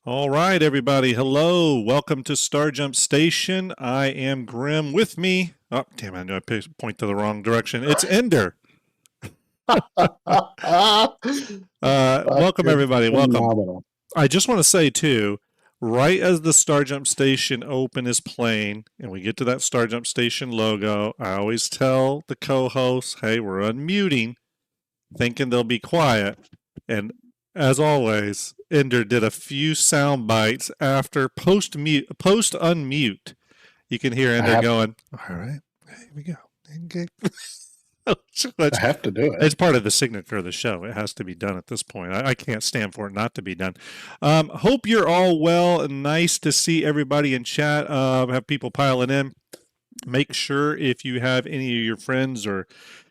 All right, everybody. Hello. Welcome to Starjump Station. I am Grim. With me. Oh, damn, I knew I point to the wrong direction. It's Ender. Welcome, Fucking everybody. Welcome. phenomenal. I just want to say, too, right as the Starjump Station open is playing and we get to that Starjump Station logo, I always tell the co-hosts, hey, we're unmuting, thinking they'll be quiet. And as always, Ender did a few sound bites after post unmute. You can hear Ender going, all right, here we go. Okay. I have to do it. It's part of the signature of the show. It has to be done at this point. I can't stand for it not to be done. Hope you're all well and nice to see everybody in chat. Have people piling in. Make sure if you have any of your friends or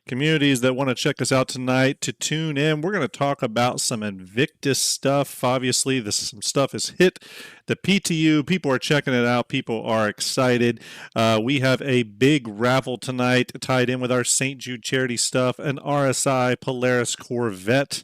communities that want to check us out tonight to tune in. We're going to talk about some Invictus stuff. Obviously, some stuff has hit the PTU. People are checking it out. People are excited. We have a big raffle tonight tied in with our St. Jude charity stuff, an RSI Polaris Corvette.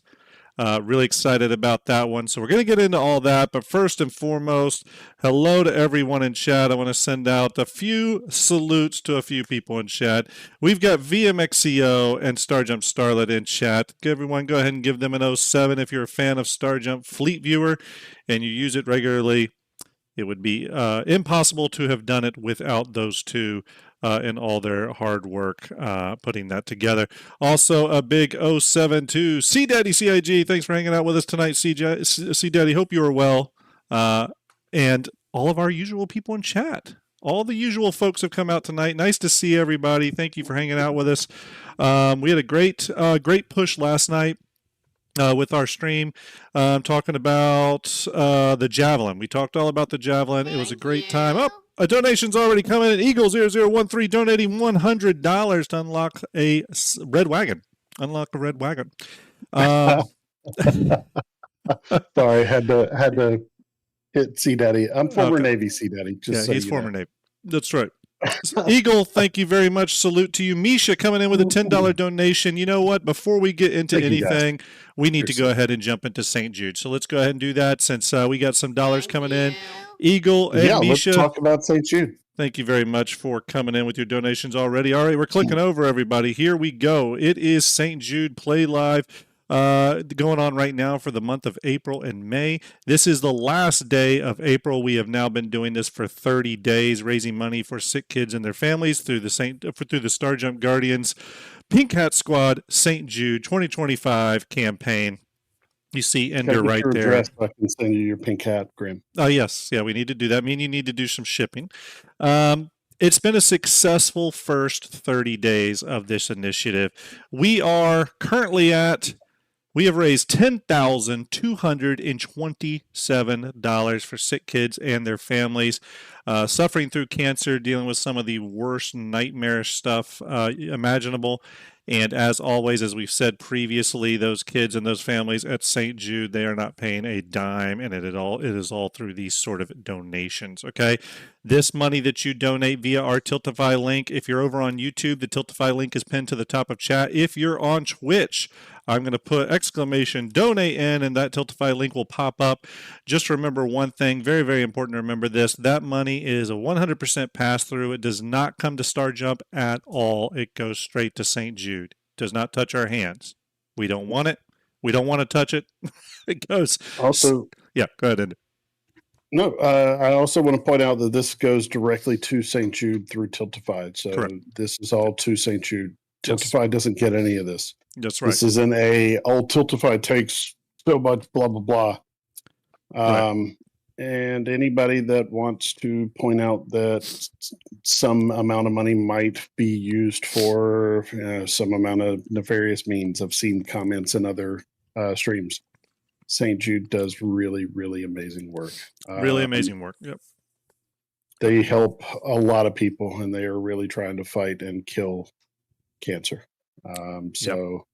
Really excited about that one. So we're going to get into all that. But first and foremost, hello to everyone in chat. I want to send out a few salutes to a few people in chat. We've got VMXEO and Starjump Starlet in chat. Everyone, go ahead and give them an 07 if you're a fan of Starjump Fleet Viewer and you use it regularly. It would be impossible to have done it without those two and all their hard work putting that together. Also, a big 07 to C Daddy CIG. Thanks for hanging out with us tonight, C Daddy. Hope you are well. And all of our usual people in chat. All the usual folks have come out tonight. Nice to see everybody. Thank you for hanging out with us. We had a great push last night. With our stream, talking about the Javelin. We talked all about the Javelin. It was a great time. Oh, a donation's already coming in. Eagle0013 donating $100 to unlock a red wagon. Unlock a red wagon. Sorry, had to hit C Daddy. I'm former Navy C Daddy. Just so he's former Navy. That's right. Eagle, thank you very much. Salute to you. Misha coming in with a $10 donation. You know what? Before we get into anything, we need to go ahead and jump into St. Jude. So let's go ahead and do that since we got some dollars coming in. Eagle and Misha. Let's talk about St. Jude. Thank you very much for coming in with your donations already. All right, we're clicking over, everybody. Here we go. It is St. Jude Play Live. Going on right now for the month of April and May. This is the last day of April. We have now been doing this for 30 days, raising money for sick kids and their families through the Starjump Guardians Pink Hat Squad St. Jude 2025 campaign. You see Ender right there. So I can send you your pink hat, Grim. Oh, yes. Yeah, we need to do that. I mean, you need to do some shipping. It's been a successful first 30 days of this initiative. We are currently we have raised $10,227 for sick kids and their families suffering through cancer, dealing with some of the worst nightmarish stuff imaginable. And as always, as we've said previously, those kids and those families at St. Jude, they are not paying a dime, and it is all through these sort of donations, okay? This money that you donate via our Tiltify link, if you're over on YouTube, the Tiltify link is pinned to the top of chat. If you're on Twitch, I'm going to put exclamation donate in, and that Tiltify link will pop up. Just remember one thing, very, very important to remember this. That money is a 100% pass-through. It does not come to Starjump at all. It goes straight to St. Jude. It does not touch our hands. We don't want it. We don't want to touch it. It goes. Also, yeah, go ahead, Andy. No, I also want to point out that this goes directly to St. Jude through Tiltify. So Correct. This is all to St. Jude. Tiltify doesn't get any of this. That's right. This isn't Tiltify takes so much blah, blah, blah. Right. And anybody that wants to point out that some amount of money might be used for some amount of nefarious means, I've seen comments in other streams. St. Jude does really, really amazing work. Really amazing work. Yep. They help a lot of people, and they are really trying to fight and kill cancer. So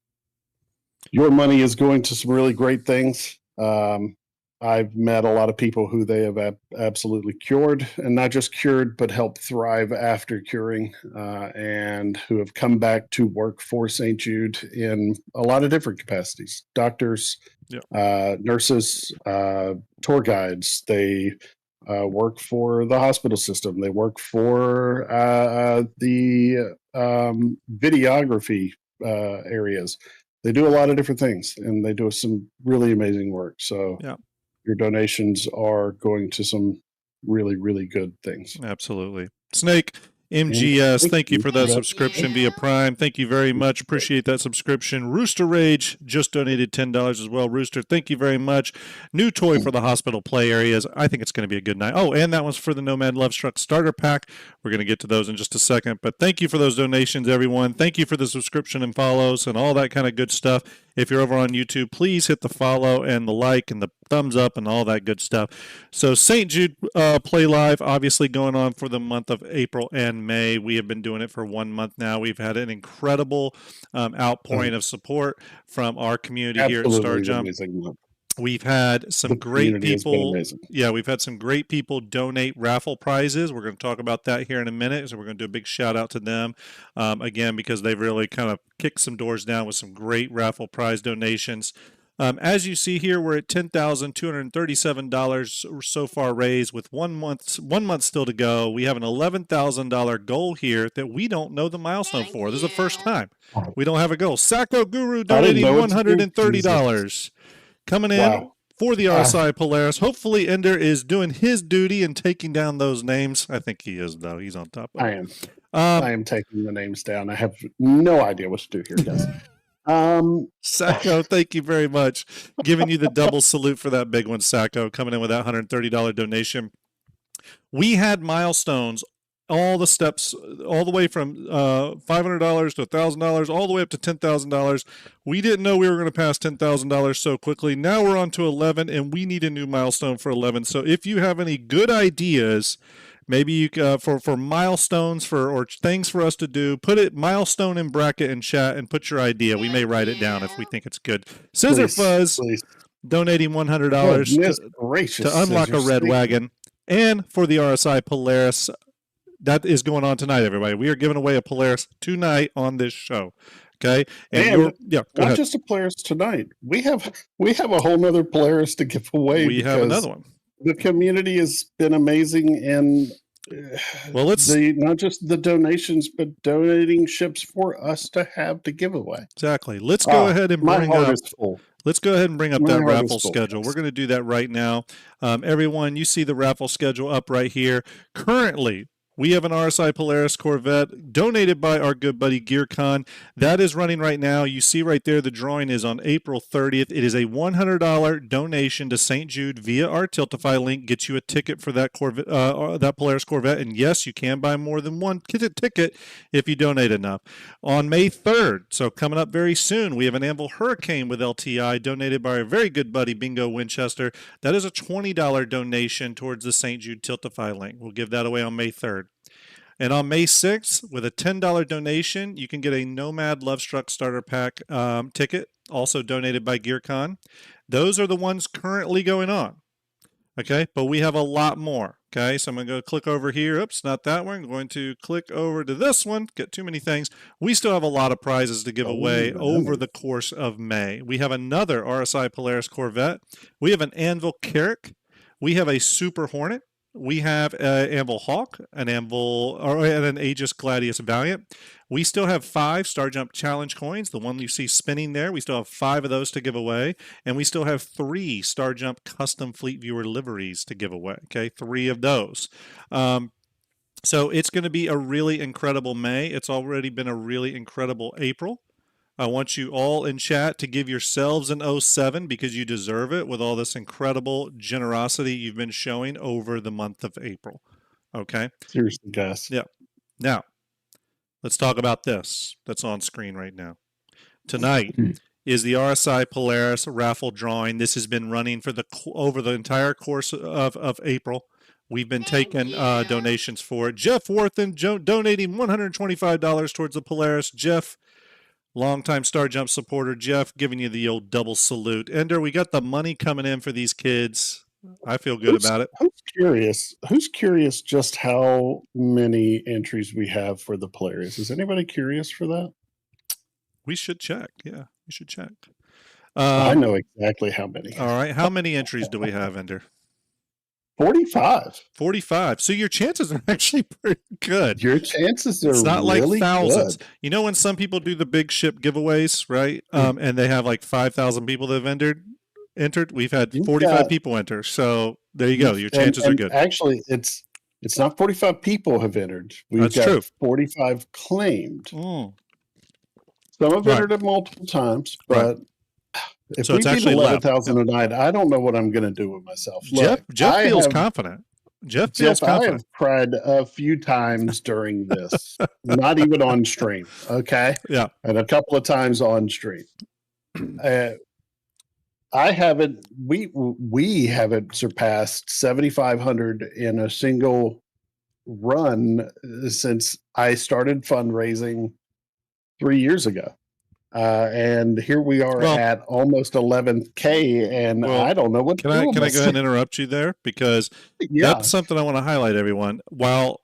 your money is going to some really great things. I've met a lot of people who they have absolutely cured, and not just cured, but helped thrive after curing, and who have come back to work for St. Jude in a lot of different capacities. Doctors, nurses, tour guides. They work for the hospital system. They work for the videography areas. They do a lot of different things, and they do some really amazing work. So your donations are going to some really, really good things. Absolutely. Snake, MGS, thank you for that subscription via Prime. Thank you very much. Appreciate that subscription. Rooster Rage just donated $10 as well. Rooster, thank you very much. New toy for the hospital play areas. I think it's going to be a good night. Oh, and that one's for the Nomad Love Struck starter pack. We're going to get to those in just a second. But thank you for those donations, everyone. Thank you for the subscription and follows and all that kind of good stuff. If you're over on YouTube, please hit the follow and the like and the thumbs up and all that good stuff. So St. Jude Play Live, obviously going on for the month of April and May. We have been doing it for 1 month now. We've had an incredible outpouring of support from our community here at Starjump. We've had some great people. Yeah, we've had some great people donate raffle prizes. We're going to talk about that here in a minute. So we're going to do a big shout out to them again, because they've really kind of kicked some doors down with some great raffle prize donations. As you see here, we're at $10,237 so far raised with 1 month still to go. We have an $11,000 goal here that we don't know the milestone for. This is the first time we don't have a goal. Sacco Guru donating $130. Coming in for the RSI Polaris. Hopefully Ender is doing his duty and taking down those names. I think he is, though. He's on top of it. I am taking the names down. I have no idea what to do here, guys. Sacco, thank you very much. Giving you the double salute for that big one, Sacco, coming in with that $130 donation. We had milestones, all the steps, all the way from $500 to $1,000, all the way up to $10,000. We didn't know we were going to pass $10,000 so quickly. Now we're on to 11, and we need a new milestone for 11. So if you have any good ideas, maybe you for milestones or things for us to do, put it milestone in bracket in chat and put your idea. We may write it down if we think it's good. Scissor Fuzz donating $100 to unlock a red wagon, and for the RSI Polaris. That is going on tonight, everybody. We are giving away a Polaris tonight on this show. Okay, and not just a Polaris tonight. We have a whole nother Polaris to give away. We have another one. The community has been amazing, and it's not just the donations, but donating ships for us to have to give away. Exactly. Let's go ahead and bring up. Let's go ahead and bring up that raffle schedule. We're going to do that right now. Everyone, you see the raffle schedule up right here. Currently, we have an RSI Polaris Corvette donated by our good buddy GearCon. That is running right now. You see right there, the drawing is on April 30th. It is a $100 donation to St. Jude via our Tiltify link. Gets you a ticket for that Corvette, that Polaris Corvette. And yes, you can buy more than one ticket if you donate enough. On May 3rd, so coming up very soon, we have an Anvil Hurricane with LTI donated by our very good buddy Bingo Winchester. That is a $20 donation towards the St. Jude Tiltify link. We'll give that away on May 3rd. And on May 6th, with a $10 donation, you can get a Nomad Love Struck starter pack ticket, also donated by GearCon. Those are the ones currently going on. Okay, but we have a lot more. Okay, so I'm going to go click over here. Oops, not that one. I'm going to click over to this one. Get too many things. We still have a lot of prizes to give away over the course of May. We have another RSI Polaris Corvette. We have an Anvil Carrack. We have a Super Hornet. We have an Anvil Hawk, an Aegis Gladius Valiant. We still have 5 Starjump Challenge coins, the one you see spinning there. We still have 5 of those to give away. And we still have 3 Starjump Custom Fleet Viewer liveries to give away. Okay, 3 of those. So it's going to be a really incredible May. It's already been a really incredible April. I want you all in chat to give yourselves an 07 because you deserve it with all this incredible generosity you've been showing over the month of April. Okay? Seriously, guys. Yeah. Now, let's talk about this that's on screen right now. Tonight is the RSI Polaris raffle drawing. This has been running for over the entire course of April. We've been taking donations for it. Jeff Worthen donating $125 towards the Polaris. Jeff, longtime Starjump supporter. Jeff, giving you the old double salute. Ender, we got the money coming in for these kids. I feel good about it. Who's curious just how many entries we have for the Polaris? Is anybody curious for that? We should check. Yeah, we should check. I know exactly how many. All right. How many entries do we have, Ender? 45. 45. So your chances are actually pretty good. Your chances are It's not like really thousands. good. You know, when some people do the big ship giveaways, right? And they have like 5,000 people that have entered. We've had You've 45 got- people enter. So there you go. Your chances are good. Actually, it's not 45 people have entered. We've That's got true. 45 claimed. Mm. Some have Right. entered it multiple times, Right. but if So we it's beat actually left. 11,000 tonight, I don't know what I'm going to do with myself. Jeff Look, Jeff I feels have, confident. Jeff feels Jeff, I confident. have cried a few times during this, not even on stream. Okay. Yeah. And a couple of times on stream. I haven't, we haven't surpassed 7,500 in a single run since I started fundraising 3 years ago. And here we are at almost 11K, and I don't know what to do. Can I go ahead and interrupt you there? Because that's something I want to highlight, everyone. While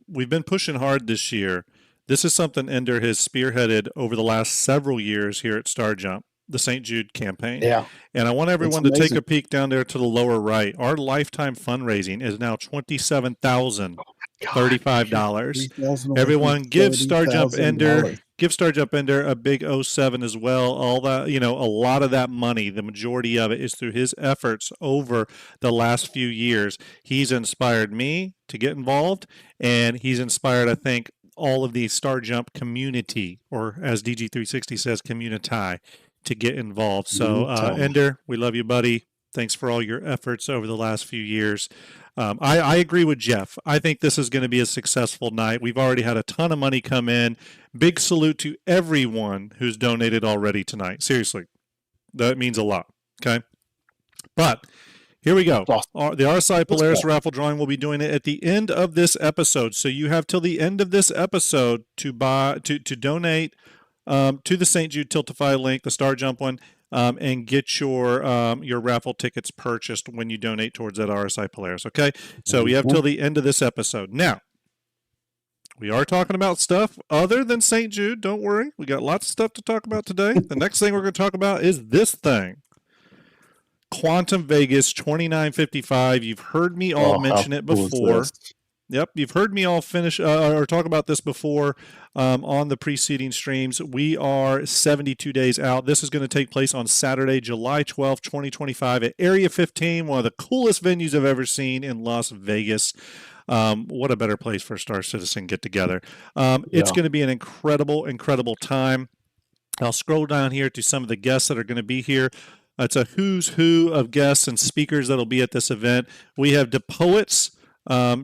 we've been pushing hard this year, this is something Ender has spearheaded over the last several years here at Starjump, the St. Jude campaign. Yeah. And I want everyone to take a peek down there to the lower right. Our lifetime fundraising is now $27,035. Everyone give Starjump Ender a big 07 as well. All that, a lot of that money, the majority of it is through his efforts over the last few years. He's inspired me to get involved, and he's inspired, I think, all of the Starjump community, or as DG360 says, community, to get involved. So, Ender, we love you, buddy. Thanks for all your efforts over the last few years. I agree with Jeff. I think this is going to be a successful night. We've already had a ton of money come in. Big salute to everyone who's donated already tonight. Seriously, that means a lot. Okay. But here we go. The RSI Polaris Raffle drawing, will be doing it at the end of this episode. So you have till the end of this episode to donate to the St. Jude Tiltify link, the Starjump one, and get your raffle tickets purchased when you donate towards that RSI Polaris. Okay, so we have till the end of this episode. Now, we are talking about stuff other than St. Jude. Don't worry, we got lots of stuff to talk about today. The next thing we're going to talk about is this thing. Quantum Vegas 2955. You've heard me all mention it before. Yep, you've heard me all finish or talk about this before on the preceding streams. We are 72 days out. This is going to take place on Saturday, July 12th, 2025 at Area 15, one of the coolest venues I've ever seen in Las Vegas. What a better place for a Star Citizen get-together. It's going to be an incredible, incredible time. I'll scroll down here to some of the guests that are going to be here. It's a who's who of guests and speakers that'll be at this event. We have DePoets,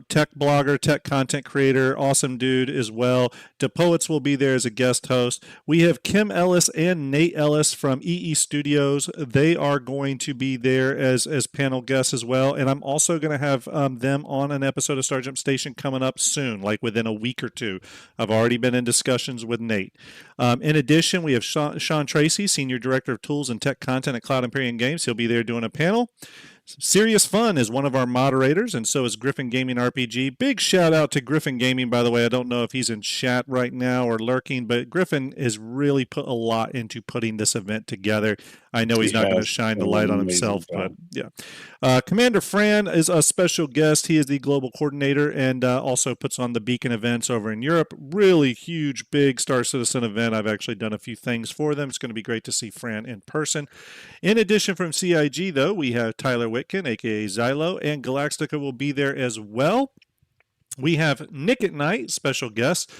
tech blogger, tech content creator, awesome dude as well. DePoets will be there as a guest host. We have Kim Ellis and Nate Ellis from EE Studios. They are going to be there as panel guests as well. And I'm also going to have them on an episode of Starjump Station coming up soon, like within a week or two. I've already been in discussions with Nate. In addition, we have Sean Tracy, Senior Director of Tools and Tech Content at Cloud Imperium Games. He'll be there doing a panel. Serious Fun is one of our moderators, and so is Griffin Gaming RPG. Big shout out to Griffin Gaming, by the way. I don't know if he's in chat right now or lurking, but Griffin has really put a lot into putting this event together. I know he's not going to shine the light on himself, but yeah. Commander Fran is a special guest. He is the global coordinator and also puts on the Beacon events over in Europe. Really huge, big Star Citizen event. I've actually done a few things for them. It's going to be great to see Fran in person. In addition, from CIG, though, we have Tyler Whitkin, a.k.a. Xylo, and Galactica will be there as well. We have Nick at Night, special guest.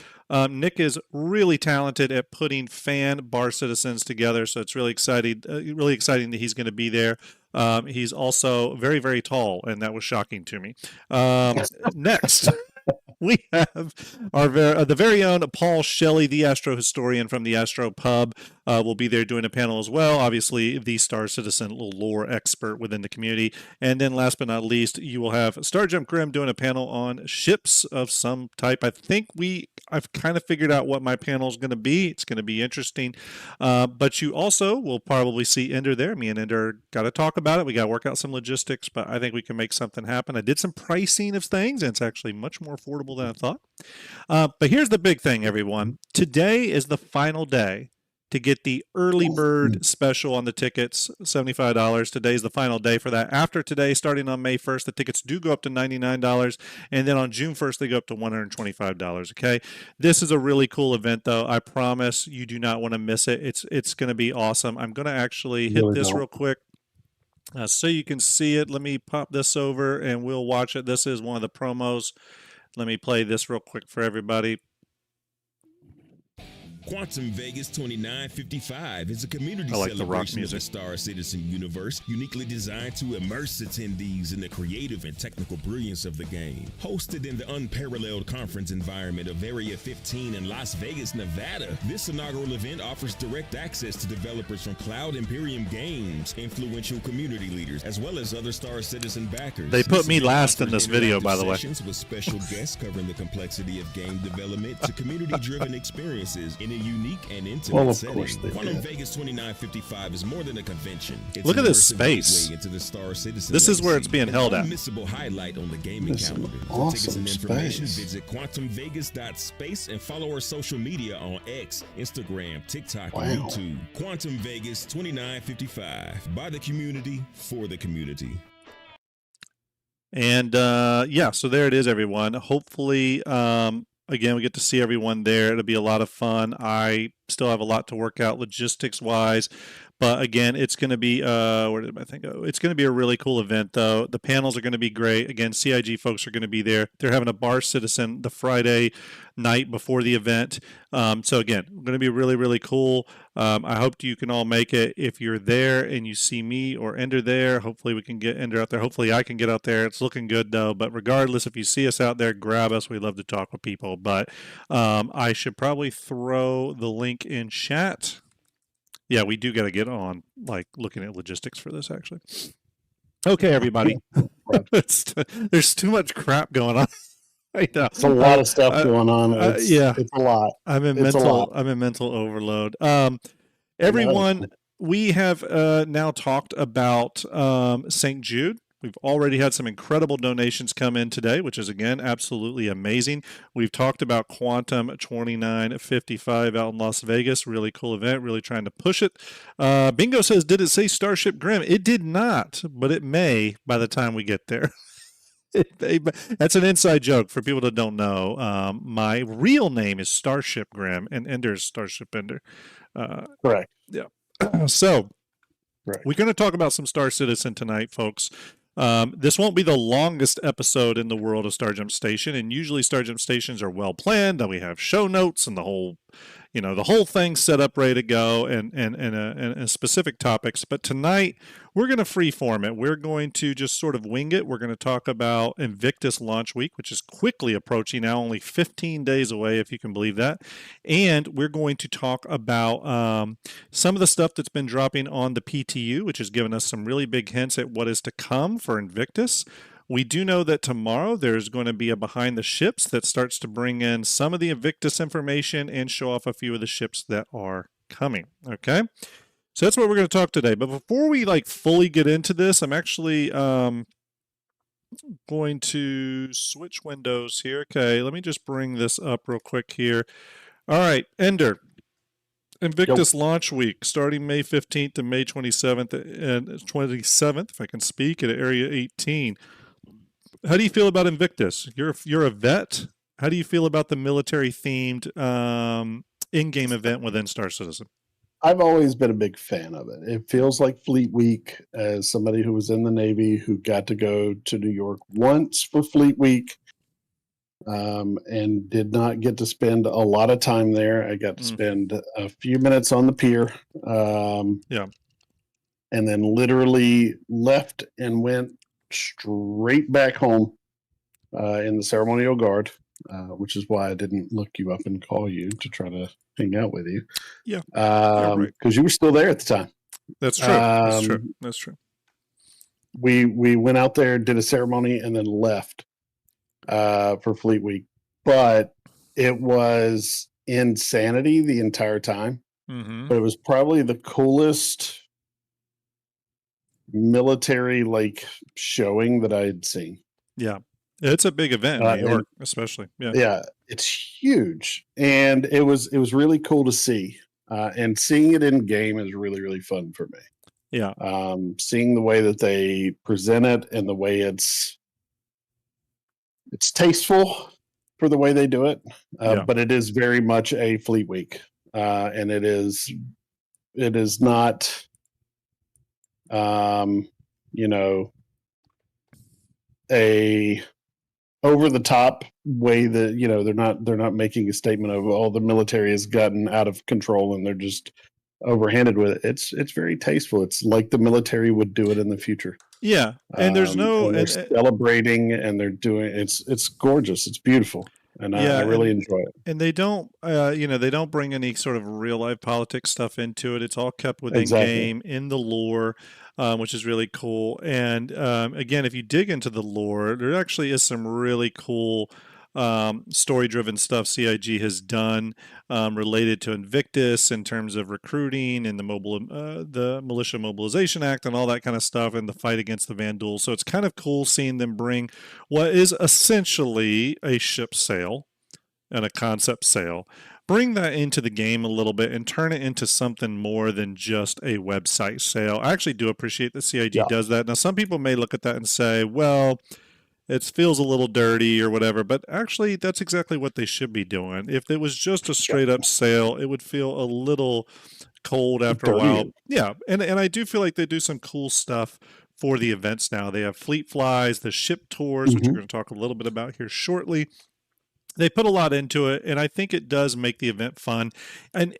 Nick is really talented at putting fan bar citizens together, so it's really exciting that he's going to be there. He's also very, very tall, and that was shocking to me. Next, we have the very own Paul Shelley, the Astro Historian from the Astro Pub, will be there doing a panel as well. Obviously, the Star Citizen lore expert within the community. And then last but not least, you will have Starjump Grim doing a panel on ships of some type. I think I've kind of figured out what my panel is going to be. It's going to be interesting. But you also will probably see Ender there. Me and Ender got to talk about it. We got to work out some logistics, but I think we can make something happen. I did some pricing of things, and it's actually much more affordable than I thought. But here's the big thing, everyone. Today is the final day to get the early bird special on the tickets, $75. Today's the final day for that. After today, starting on May 1st, the tickets do go up to $99, and then on June 1st, they go up to $125. Okay, this is a really cool event, though. I promise you do not want to miss it. It's going to be awesome. I'm going to actually hit this real quick. So you can see it. Let me pop this over and we'll watch it. This is one of the promos. Let me play this real quick for everybody. Quantum Vegas 2955 is a community like the rock celebration music. of the Star Citizen universe, uniquely designed to immerse attendees in the creative and technical brilliance of the game. Hosted in the unparalleled conference environment of Area 15 in Las Vegas, Nevada, this inaugural event offers direct access to developers from Cloud Imperium Games, influential community leaders, as well as other Star Citizen backers. They put me last in this video, by the way. With special guests covering the complexity of game development to community-driven experiences in a unique and intimate setting. Quantum Vegas 2955 is more than a convention. It's Look at this space. Into the Star Citizen this is where it's being held at. Unmissable highlight on the gaming calendar. For tickets and information, visit quantumvegas.space and follow our social media on X, Instagram, TikTok, and YouTube. Quantum Vegas 2955. By the community, for the community. And yeah, so there it is, everyone. Hopefully, again, we get to see everyone there. It'll be a lot of fun. I still have a lot to work out logistics-wise. But again, it's going to be, where did my thing go? It's going to be a really cool event, though. The panels are going to be great. Again, CIG folks are going to be there. They're having a Bar Citizen the Friday night before the event. So again, going to be really, really cool. I hope you can all make it. If you're there and you see me or Ender there, hopefully we can get Ender out there. Hopefully I can get out there. It's looking good, though. But regardless, if you see us out there, grab us. We love to talk with people. But I should probably throw the link in chat. Yeah, we do got to get on, like, looking at logistics for this, actually. Okay, everybody. There's too much crap going on. Right now. It's a lot of stuff going on. Yeah, it's a lot. I'm in mental overload. Everyone, we have now talked about St. Jude. We've already had some incredible donations come in today, which is, again, absolutely amazing. We've talked about Quantum 2955 out in Las Vegas. Really cool event, really trying to push it. Bingo says, did it say Starship Grim? It did not, but it may by the time we get there. That's an inside joke for people that don't know. My real name is Starship Grim, and Ender's Starship Ender. Correct. Yeah. So we're going to talk about some Star Citizen tonight, folks. This won't be the longest episode in the world of Starjump Station, and usually Starjump Stations are well planned, and we have show notes and the whole thing set up, ready to go, and specific topics. But tonight, we're going to freeform it. We're going to just sort of wing it. We're going to talk about Invictus launch week, which is quickly approaching now, only 15 days away, if you can believe that. And we're going to talk about some of the stuff that's been dropping on the PTU, which has given us some really big hints at what is to come for Invictus. We do know that tomorrow there's going to be a behind the ships that starts to bring in some of the Invictus information and show off a few of the ships that are coming. Okay, so that's what we're going to talk today. But before we fully get into this, I'm actually going to switch windows here. Okay, let me just bring this up real quick here. All right, Ender. Invictus launch week starting May 15th to May 27th and 27th, if I can speak, at Area 18. How do you feel about Invictus? You're a vet. How do you feel about the military-themed in-game event within Star Citizen? I've always been a big fan of it. It feels like Fleet Week, as somebody who was in the Navy who got to go to New York once for Fleet Week and did not get to spend a lot of time there. I got to spend a few minutes on the pier. And then literally left and went straight back home in the ceremonial guard, which is why I didn't look you up and call you to try to hang out with you. Yeah, because you were still there at the time. That's true. That's true. We went out there, did a ceremony, and then left for Fleet Week. But it was insanity the entire time. Mm-hmm. But it was probably the coolest military showing that I had seen. Yeah, it's a big event in New York, especially. Yeah, it's huge, and it was really cool to see. and seeing it in game is really, really fun for me. Yeah. Seeing the way that they present it and the way it's tasteful for the way they do it, Yeah. but it is very much a Fleet Week, and it is not, you know, a over the top way that, you know, they're not making a statement of, oh, the military has gotten out of control and they're just overhanded with it. It's very tasteful. It's like the military would do it in the future. Yeah. And there's no, and they're celebrating and they're doing it's gorgeous. It's beautiful. And I really enjoy it. And they don't, they don't bring any sort of real life politics stuff into it. It's all kept within Exactly. game, in the lore, which is really cool. And again, if you dig into the lore, there actually is some really cool story-driven stuff CIG has done related to Invictus in terms of recruiting and the Militia Mobilization Act and all that kind of stuff, and the fight against the Vandals. So it's kind of cool seeing them bring what is essentially a ship sale and a concept sale, bring that into the game a little bit and turn it into something more than just a website sale. I actually do appreciate that CIG does that. Now, some people may look at that and say, well, it feels a little dirty or whatever, but actually that's exactly what they should be doing. If it was just a straight up sale, it would feel a little cold after a while. Yeah. And I do feel like they do some cool stuff for the events now. They have fleet flies, the ship tours, which we're going to talk a little bit about here shortly. They put a lot into it, and I think it does make the event fun. And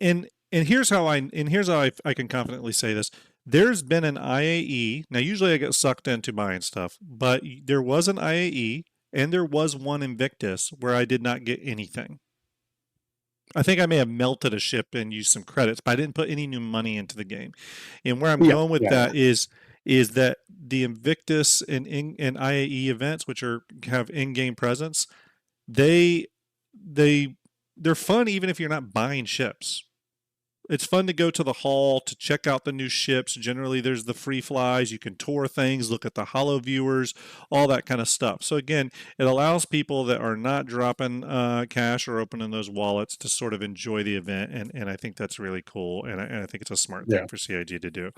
here's how I can confidently say this. There's been an IAE. Now, usually I get sucked into buying stuff, but there was an IAE and there was one Invictus where I did not get anything. I think I may have melted a ship and used some credits, but I didn't put any new money into the game. And where I'm going with that is that the Invictus and IAE events, which have in-game presence, they're fun even if you're not buying ships. It's fun to go to the hall to check out the new ships. Generally, there's the free flies. You can tour things, look at the holo viewers, all that kind of stuff. So again, it allows people that are not dropping cash or opening those wallets to sort of enjoy the event, and I think that's really cool, and I think it's a smart thing for CIG to do.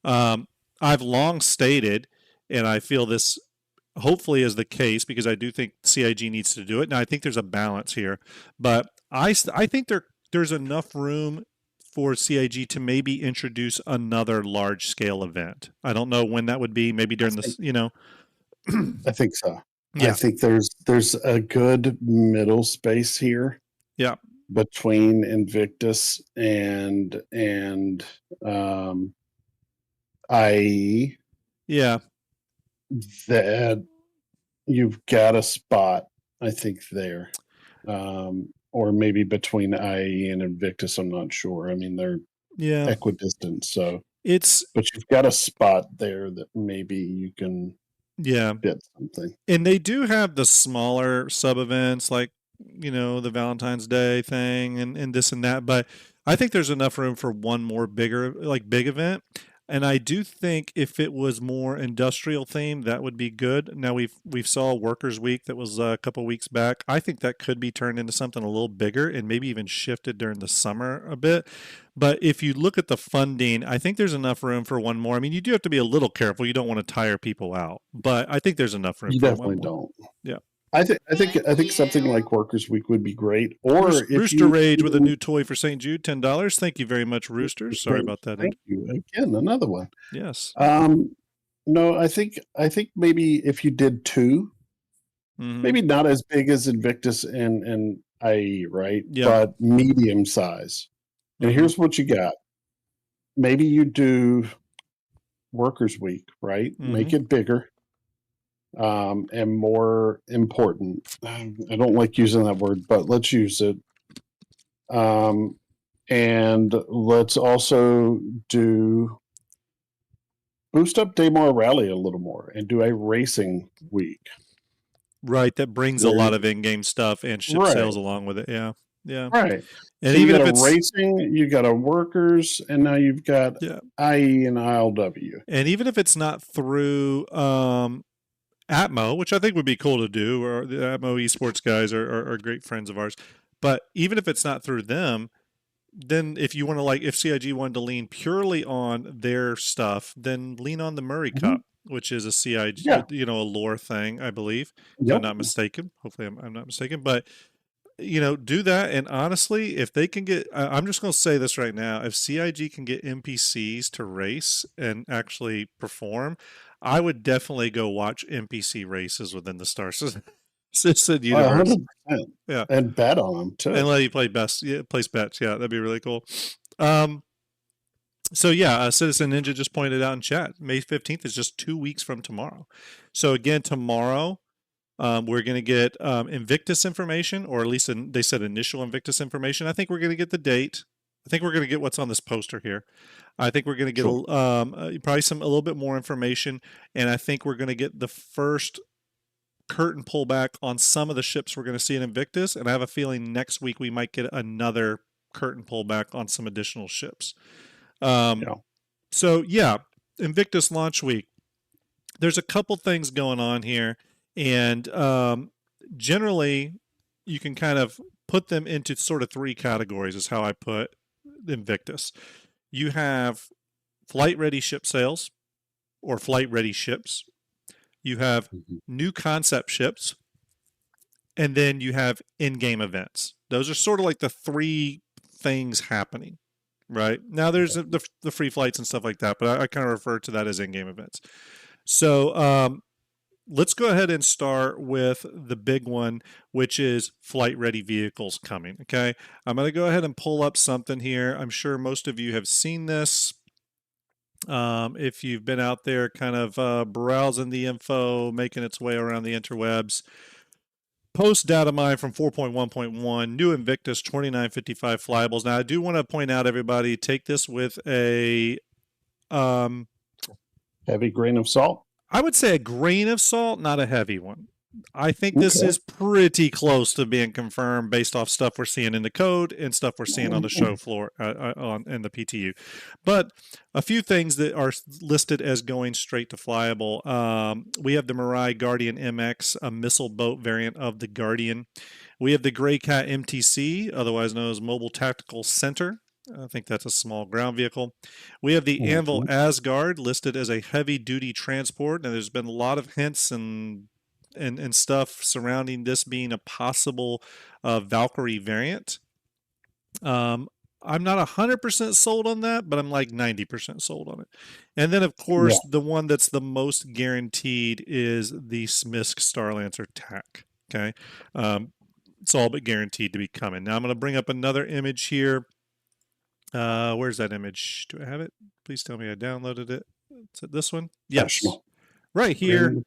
I've long stated, and I feel this hopefully is the case because I do think CIG needs to do it. Now, I think there's a balance here, but I think there's enough room for CIG to maybe introduce another large scale event. I don't know when that would be, maybe during this, I think so. Yeah. I think there's a good middle space here. Yeah. Between Invictus and IE. Yeah. That you've got a spot, I think, there. Or maybe between IE and Invictus, I'm not sure. I mean, they're equidistant, but you've got a spot there that maybe you can get something. And they do have the smaller sub events like, the Valentine's Day thing and this and that, but I think there's enough room for one more big event. And I do think if it was more industrial themed, that would be good. Now we've saw Workers Week that was a couple weeks back. I think that could be turned into something a little bigger and maybe even shifted during the summer a bit. But if you look at the funding, I think there's enough room for one more. I mean, you do have to be a little careful. You don't want to tire people out, but I think there's enough room. You for definitely one more. don't. Yeah. I think something like Workers Week would be great. Or Rooster Rage with a new toy for St. Jude, $10. Thank you very much, Rooster. Sorry about that. Thank you again. Another one. Yes. No, I think maybe if you did two, maybe not as big as Invictus and IE, right? Yeah. But medium size. And here's what you got. Maybe you do Workers Week, right? Make it bigger. And more important. I don't like using that word, but let's use it. And let's also boost up Daymar Rally a little more and do a racing week. Right, that brings a lot of in-game stuff and ship sales along with it. Yeah, yeah. Right. And so even you got if it's racing, you got a Workers, and now you've got IE and ILW. And even if it's not through Atmo, which I think would be cool to do, or the Atmo esports guys are great friends of ours. But even if it's not through them, then if you want to if CIG wanted to lean purely on their stuff, then lean on the Murray Cup, which is a CIG, Yeah. a lore thing, I believe, if Yep. I'm not mistaken. Hopefully I'm not mistaken, but do that. And honestly, if they can get, I'm just going to say this right now, if CIG can get NPCs to race and actually perform, I would definitely go watch NPC races within the Star Citizen universe. 100%. Yeah. And bet on them too. And let you place bets. Yeah, that'd be really cool. So yeah, Citizen Ninja just pointed out in chat, May 15th is just 2 weeks from tomorrow. So again, tomorrow, we're going to get Invictus information, or at least they said initial Invictus information. I think we're going to get the date. I think we're going to get what's on this poster here. I think we're going to get probably a little bit more information, and I think we're going to get the first curtain pullback on some of the ships we're going to see in Invictus, and I have a feeling next week we might get another curtain pullback on some additional ships. So yeah, Invictus launch week. There's a couple things going on here, and generally you can kind of put them into sort of three categories is how I put Invictus. You have flight ready ship sales or flight ready ships. You have new concept ships, and then you have in-game events. Those are sort of like the three things happening. Right now, there's the free flights and stuff like that, but I kind of refer to that as in-game events. So let's go ahead and start with the big one, which is flight-ready vehicles coming. Okay, I'm going to go ahead and pull up something here. I'm sure most of you have seen this. If you've been out there, kind of browsing the info, making its way around the interwebs. Post data mine from 4.1.1, new Invictus 2955 flyyables. Now, I do want to point out, everybody, take this with a heavy grain of salt. I would say a grain of salt, not a heavy one. I think this is pretty close to being confirmed based off stuff we're seeing in the code and stuff we're seeing on the show floor in the PTU. But a few things that are listed as going straight to flyable. We have the Mirai Guardian MX, a missile boat variant of the Guardian. We have the Grey Cat MTC, otherwise known as Mobile Tactical Center. I think that's a small ground vehicle. We have the Anvil Asgard listed as a heavy-duty transport, and there's been a lot of hints and stuff surrounding this being a possible Valkyrie variant. I'm not 100% sold on that, but I'm like 90% sold on it. And then, of course, the one that's the most guaranteed is the Smisk Starlancer TAC. Okay, it's all but guaranteed to be coming. Now I'm going to bring up another image here. Where's that image? Do I have it? Please tell me I downloaded it. Is it this one? Yes. Right here,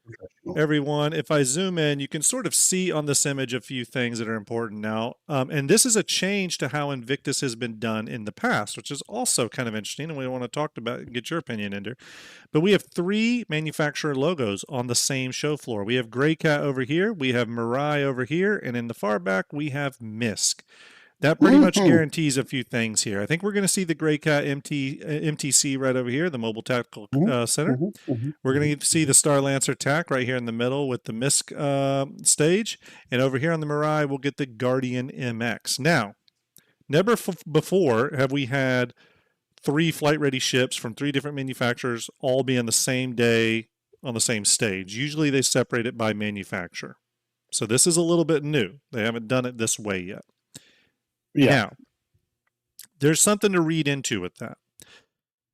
everyone. If I zoom in, you can sort of see on this image a few things that are important now. And this is a change to how Invictus has been done in the past, which is also kind of interesting, and we want to talk about and get your opinion into. But we have three manufacturer logos on the same show floor. We have Grey Cat over here, we have Mirai over here, and in the far back, we have Misk. That pretty much guarantees a few things here. I think we're going to see the Grey Cat MTC right over here, the Mobile Tactical Center. We're going to see the Starlancer TAC right here in the middle with the Misk stage. And over here on the Mirai, we'll get the Guardian MX. Now, never before have we had three flight-ready ships from three different manufacturers all be on the same day on the same stage. Usually they separate it by manufacturer. So this is a little bit new. They haven't done it this way yet. Now, there's something to read into with that.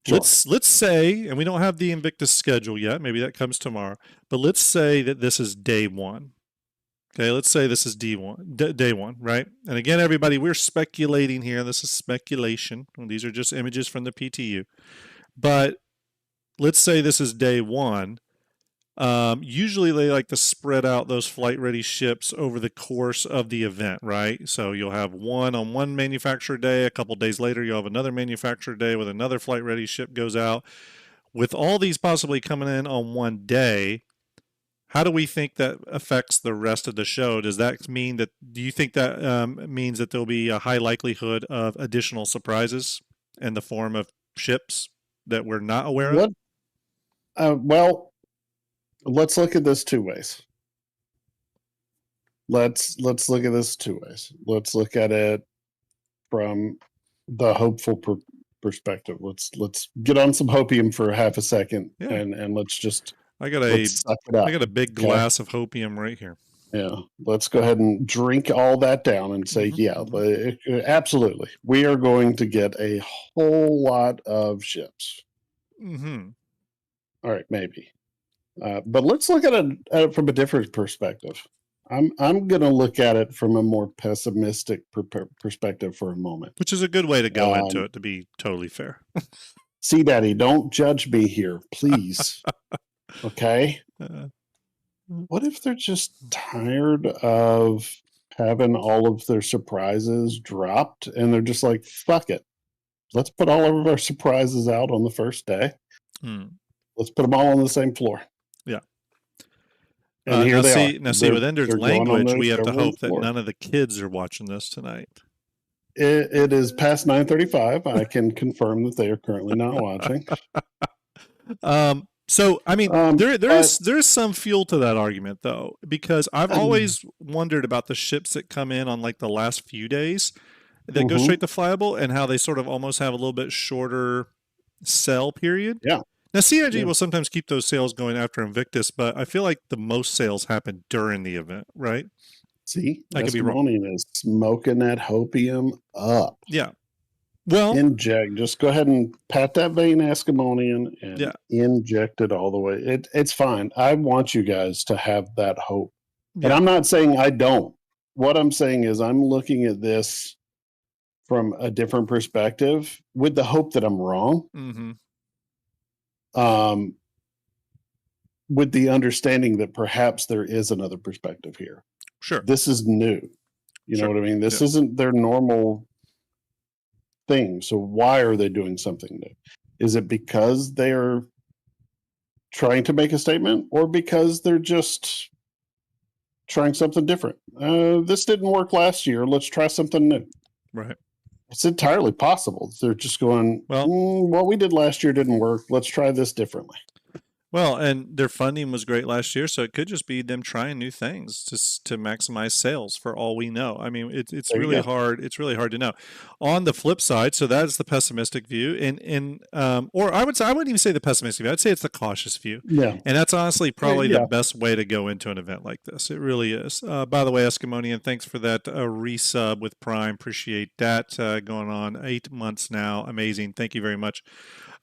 Let's say, and we don't have the Invictus schedule yet, maybe that comes tomorrow, but let's say that this is day one. Okay, let's say this is day one, right? And again, everybody, we're speculating here. This is speculation. These are just images from the PTU. But let's say this is day one. Usually they like to spread out those flight-ready ships over the course of the event, right? So you'll have one on one manufacturer day. A couple days later, you'll have another manufacturer day with another flight-ready ship goes out. With all these possibly coming in on one day, how do we think that affects the rest of the show? Does that mean that, do you think that means that there'll be a high likelihood of additional surprises in the form of ships that we're not aware of? Well, let's look at this two ways. Let's look at this two ways. Let's look at it from the hopeful perspective. Let's get on some hopium for half a second, Yeah. and let's I got suck it up. I got a big okay? glass of hopium right here. Yeah, let's go ahead and drink all that down and say, absolutely. We are going to get a whole lot of ships. Mm-hmm. All right, maybe. But let's look at it from a different perspective. I'm going to look at it from a more pessimistic perspective for a moment. Which is a good way to go into it, to be totally fair. See, Daddy, don't judge me here, please. Okay? What if they're just tired of having all of their surprises dropped and they're just like, fuck it. Let's put all of our surprises out on the first day. Let's put them all on the same floor. Yeah. And here they are. Now see, with Ender's language, we have to hope that none of the kids are watching this tonight. It is past 9:35. I can confirm that they are currently not watching. So, I mean, there's some fuel to that argument, though, because I've always wondered about the ships that come in on like the last few days that go straight to flyable and how they sort of almost have a little bit shorter sell period. Yeah. Now, CIG will sometimes keep those sales going after Invictus, but I feel like the most sales happen during the event, right? See, I could be wrong. Is smoking that hopium up. Yeah. Well, inject. Just go ahead and pat that vein, Eskimonian, and inject it all the way. It's fine. I want you guys to have that hope. And I'm not saying I don't. What I'm saying is I'm looking at this from a different perspective with the hope that I'm wrong. Mm-hmm. With the understanding that perhaps there is another perspective here. Sure. This is new. You know what I mean? This isn't their normal thing. So why are they doing something new? Is it because they're trying to make a statement or because they're just trying something different? This didn't work last year. Let's try something new. Right. It's entirely possible. They're just going, what we did last year didn't work. Let's try this differently. Well, and their funding was great last year, so it could just be them trying new things to maximize sales for all we know. I mean, it's really hard. It's really hard to know. On the flip side, so that's the pessimistic view, or I wouldn't even say the pessimistic view. I'd say it's the cautious view. Yeah, and that's honestly probably the best way to go into an event like this. It really is. By the way, Eskimonian, thanks for that resub with Prime. Appreciate that. Going on 8 months now. Amazing. Thank you very much.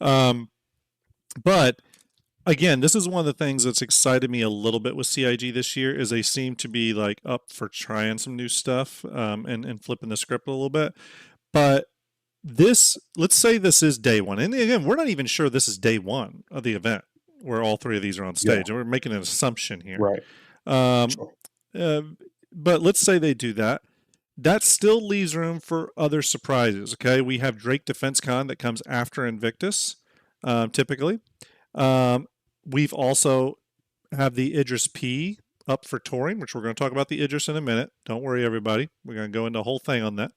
But again, this is one of the things that's excited me a little bit with CIG this year is they seem to be like up for trying some new stuff and flipping the script a little bit. But let's say this is day one. And again, we're not even sure this is day one of the event where all three of these are on stage. And we're making an assumption here. Right. But let's say they do that. That still leaves room for other surprises. Okay. We have Drake Defense Con that comes after Invictus, typically. We've also have the Idris P up for touring, which we're going to talk about the Idris in a minute. Don't worry, everybody. We're going to go into a whole thing on that.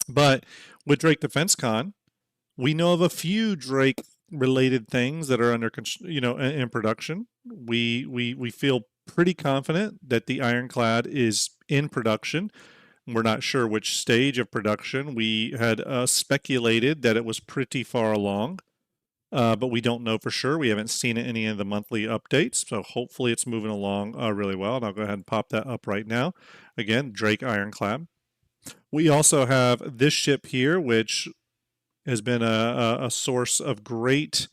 But with Drake Defense Con, we know of a few Drake-related things that are under, in production. We feel pretty confident that the Ironclad is in production. We're not sure which stage of production. We had speculated that it was pretty far along. But we don't know for sure. We haven't seen any of the monthly updates, so hopefully it's moving along really well. And I'll go ahead and pop that up right now. Again, Drake Ironclad. We also have this ship here, which has been a source of great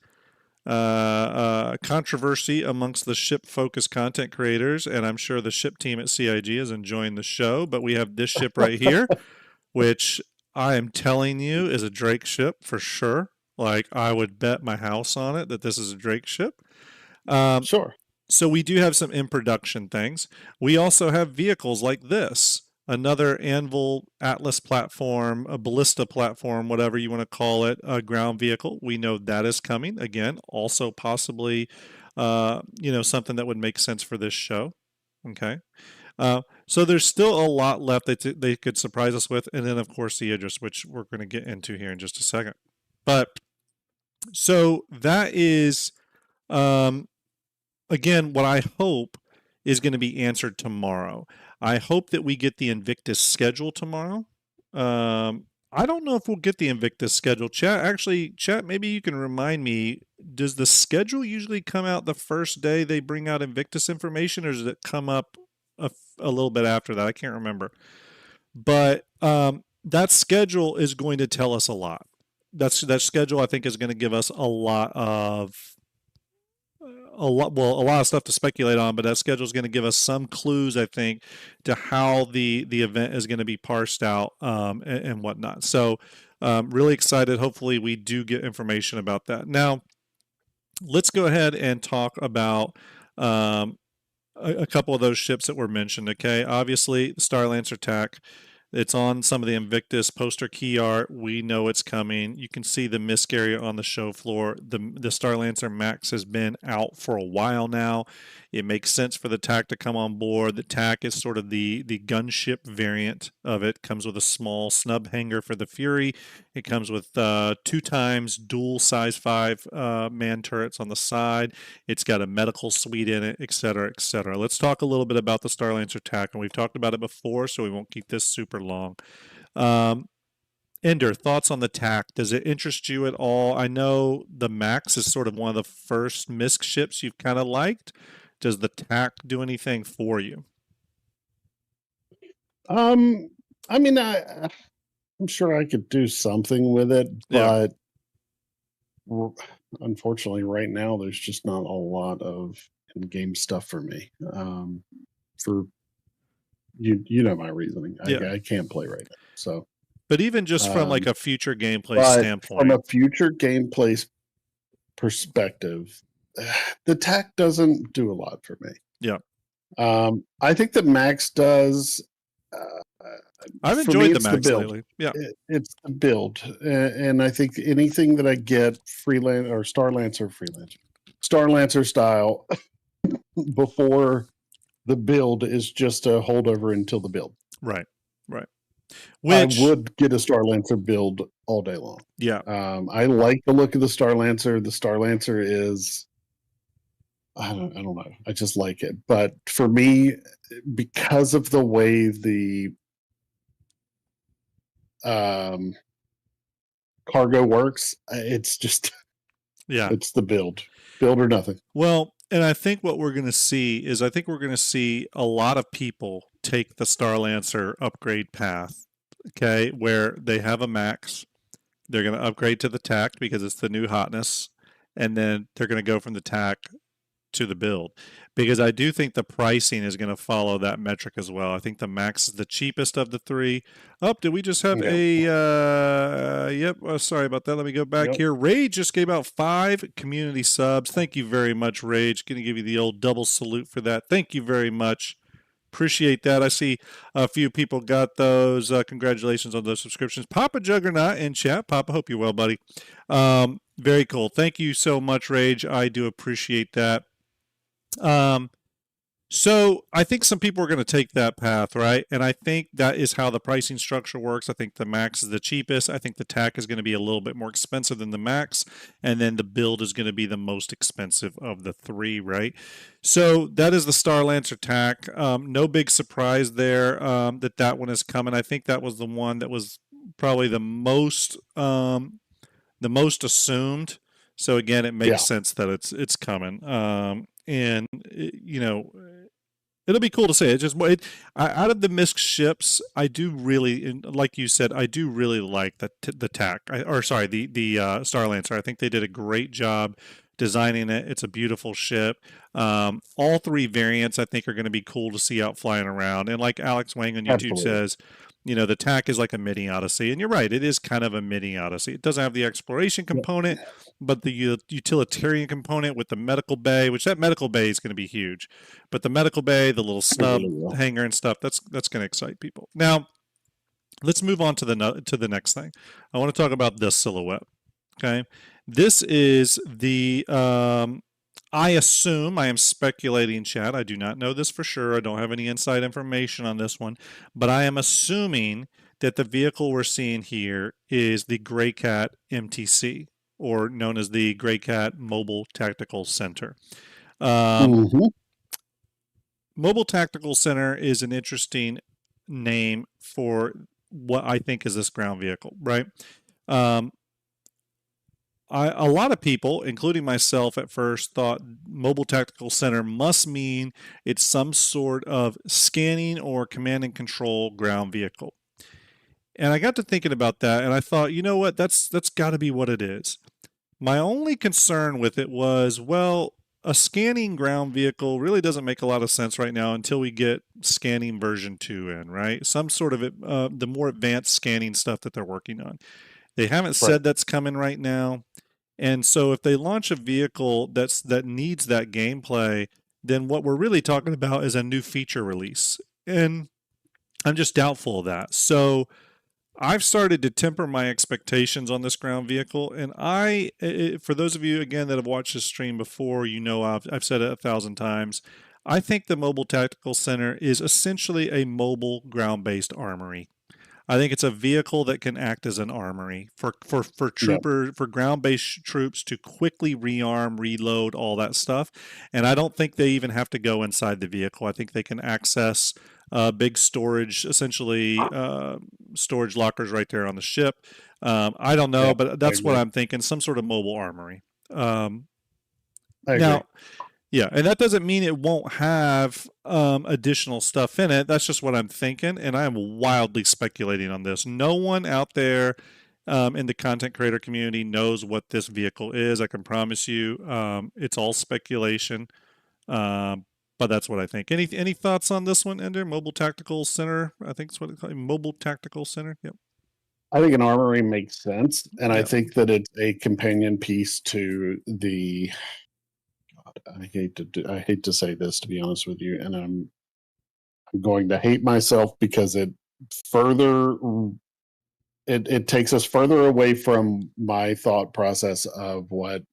controversy amongst the ship-focused content creators, and I'm sure the ship team at CIG is enjoying the show. But we have this ship right here, which I am telling you is a Drake ship for sure. Like, I would bet my house on it that this is a Drake ship. Sure. So we do have some in-production things. We also have vehicles like this. Another Anvil Atlas platform, a Ballista platform, whatever you want to call it, a ground vehicle. We know that is coming. Again, also possibly, something that would make sense for this show. Okay. So there's still a lot left that they could surprise us with. And then, of course, the Idris, which we're going to get into here in just a second. But so that is, again, what I hope is going to be answered tomorrow. I hope that we get the Invictus schedule tomorrow. I don't know if we'll get the Invictus schedule. Chat, maybe you can remind me, does the schedule usually come out the first day they bring out Invictus information, or does it come up a little bit after that? I can't remember. But that schedule is going to tell us a lot. That schedule, I think, is going to give us a lot of stuff to speculate on, but that schedule is going to give us some clues, I think, to how the event is going to be parsed out and whatnot. So really excited. Hopefully we do get information about that. Now, let's go ahead and talk about a couple of those ships that were mentioned. Okay, obviously the Starlancer TAC. It's on some of the Invictus poster key art. We know it's coming. You can see the misc area on the show floor. The Starlancer Max has been out for a while now. It makes sense for the TAC to come on board. The TAC is sort of the gunship variant of it. Comes with a small snub hanger for the Fury. It comes with 2 times dual size 5 man turrets on the side. It's got a medical suite in it, etc., etc. Let's talk a little bit about the Starlancer TAC, and we've talked about it before, so we won't keep this super long. Ender, thoughts on the TAC? Does it interest you at all? I know the Max is sort of one of the first MISC ships you've kind of liked. Does the TAC do anything for you? I mean, I'm sure I could do something with it, but unfortunately, right now there's just not a lot of in-game stuff for me. For you know my reasoning. I can't play right now. So, but even just from like a future gameplay standpoint, from a future gameplay perspective, the TAC doesn't do a lot for me. Yeah. I think the Max does. I've enjoyed the Max lately. Yeah, it's the build, and I think anything that I get Starlancer style before the build is just a holdover until the build. Right. Which I would get a Starlancer build all day long. Yeah. I like the look of the Starlancer. The Starlancer is, I don't know. I just like it. But for me, because of the way the cargo works, it's just, it's the build or nothing. Well, and I think what we're going to see is a lot of people take the Starlancer upgrade path, okay, where they have a Max, they're going to upgrade to the TAC because it's the new hotness, and then they're going to go from the TAC to the build, because I do think the pricing is going to follow that metric as well. I think the Max is the cheapest of the 3. Did we just have sorry about that. Let me go back here. Rage just gave out 5 community subs. Thank you very much, Rage. Going to give you the old double salute for that. Thank you very much. Appreciate that. I see a few people got those. Congratulations on those subscriptions. Papa Juggernaut in chat. Papa, hope you're well, buddy. Very cool. Thank you so much, Rage. I do appreciate that. So I think some people are going to take that path, right? And I think that is how the pricing structure works. I think the Max is the cheapest. I think the TAC is going to be a little bit more expensive than the Max, and then the build is going to be the most expensive of the 3, right? So that is the Starlancer TAC. No big surprise there that one is coming. I think that was the one that was probably the most assumed. So again, it makes sense that it's coming. And it'll be cool to see. It's just out of the MISC ships, I do really, like you said, I do really like the TAC, the Starlancer. I think they did a great job designing it. It's a beautiful ship. All 3 variants, I think, are going to be cool to see out flying around. And like Alex Wang on YouTube says, the TAC is like a mini Odyssey. And you're right, it is kind of a mini Odyssey. It doesn't have the exploration component, but the utilitarian component with the medical bay, which that medical bay is going to be huge. But the medical bay, the little snub hanger and stuff, that's going to excite people. Now, let's move on to the next thing. I want to talk about this silhouette. Okay, this is the I assume, I am speculating, chat. I do not know this for sure. I don't have any inside information on this one, but I am assuming that the vehicle we're seeing here is the Grey Cat MTC, or known as the Grey Cat Mobile Tactical Center. Mobile Tactical Center is an interesting name for what I think is this ground vehicle, right? A lot of people, including myself at first, thought Mobile Tactical Center must mean it's some sort of scanning or command and control ground vehicle. And I got to thinking about that, and I thought, you know what, that's got to be what it is. My only concern with it was, well, a scanning ground vehicle really doesn't make a lot of sense right now until we get scanning version 2 in, right? Some sort of the more advanced scanning stuff that they're working on. They haven't said that's coming right now. And so if they launch a vehicle that needs that gameplay, then what we're really talking about is a new feature release. And I'm just doubtful of that. So I've started to temper my expectations on this ground vehicle, and for those of you again that have watched this stream before, you know I've said it 1,000 times. I think the Mobile Tactical Center is essentially a mobile ground-based armory. I think it's a vehicle that can act as an armory for ground-based troops to quickly rearm, reload, all that stuff. And I don't think they even have to go inside the vehicle. I think they can access big storage, essentially storage lockers right there on the ship. I don't know, but that's what I'm thinking. Some sort of mobile armory. Now, yeah, and that doesn't mean it won't have additional stuff in it. That's just what I'm thinking, and I am wildly speculating on this. No one out there in the content creator community knows what this vehicle is. I can promise you, it's all speculation. But that's what I think. Any thoughts on this one, Ender? Mobile Tactical Center, I think it's what it's called. Mobile Tactical Center. Yep. I think an armory makes sense, and I think that it's a companion piece to the. I hate to say this, to be honest with you, and I'm going to hate myself because it takes us further away from my thought process of what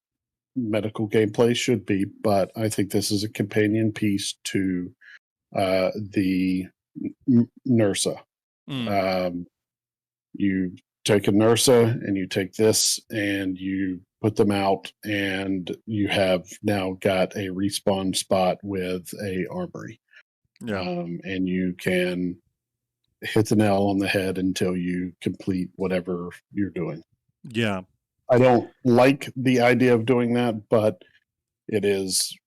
medical gameplay should be. But I think this is a companion piece to the NERSA. You take a NERSA and you take this and you put them out, and you have now got a respawn spot with a armory. And you can hit the nail on the head until you complete whatever you're doing. Yeah. I don't like the idea of doing that, but it is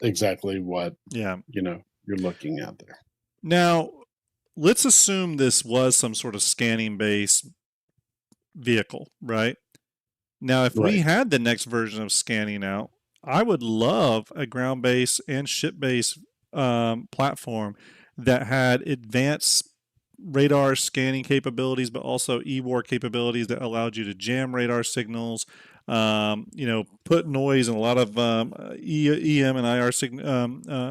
exactly what you're looking at there. Now, let's assume this was some sort of scanning based vehicle, right? Now, if we had the next version of scanning out, I would love a ground-based and ship-based platform that had advanced radar scanning capabilities, but also EWAR capabilities that allowed you to jam radar signals, put noise and a lot of EM and IR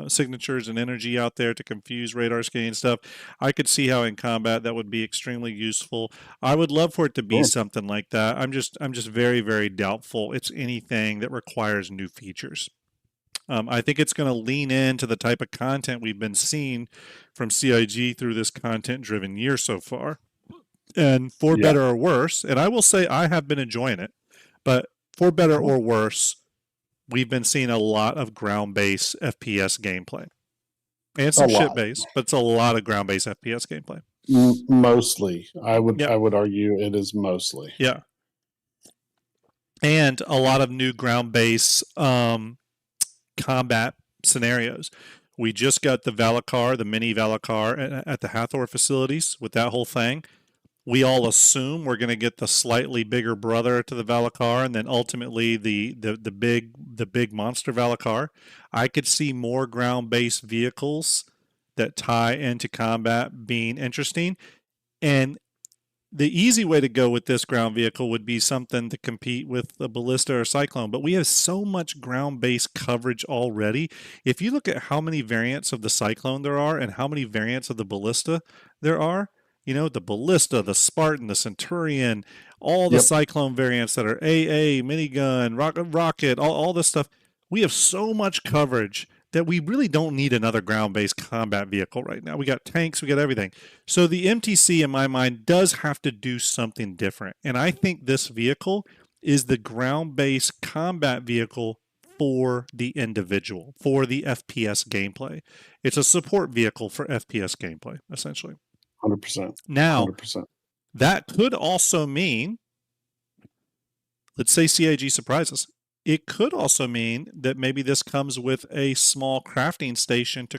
signatures and energy out there to confuse radar scanning stuff. I could see how in combat that would be extremely useful. I would love for it to be something like that. I'm just very, very doubtful it's anything that requires new features. I think it's going to lean into the type of content we've been seeing from CIG through this content-driven year so far. And for better or worse, and I will say I have been enjoying it, but for better or worse, we've been seeing a lot of ground-based FPS gameplay. And some ship-based, but it's a lot of ground-based FPS gameplay. Mostly. I would argue it is mostly. Yeah. And a lot of new ground-based combat scenarios. We just got the Valakar, the mini Valakar at the Hathor facilities with that whole thing. We all assume we're going to get the slightly bigger brother to the Valakar, and then ultimately the big monster Valakar. I could see more ground-based vehicles that tie into combat being interesting. And the easy way to go with this ground vehicle would be something to compete with a Ballista or Cyclone, but we have so much ground-based coverage already. If you look at how many variants of the Cyclone there are and how many variants of the Ballista there are, the Ballista, the Spartan, the Centurion, all the Cyclone variants that are AA, minigun, rocket, all this stuff, we have so much coverage that we really don't need another ground-based combat vehicle right now. We got tanks, we got everything. So the MTC, in my mind, does have to do something different. And I think this vehicle is the ground-based combat vehicle for the individual, for the FPS gameplay. It's a support vehicle for FPS gameplay, essentially. 100%. Now, 100%. that could also mean, let's say CIG surprises. It could also mean that maybe this comes with a small crafting station to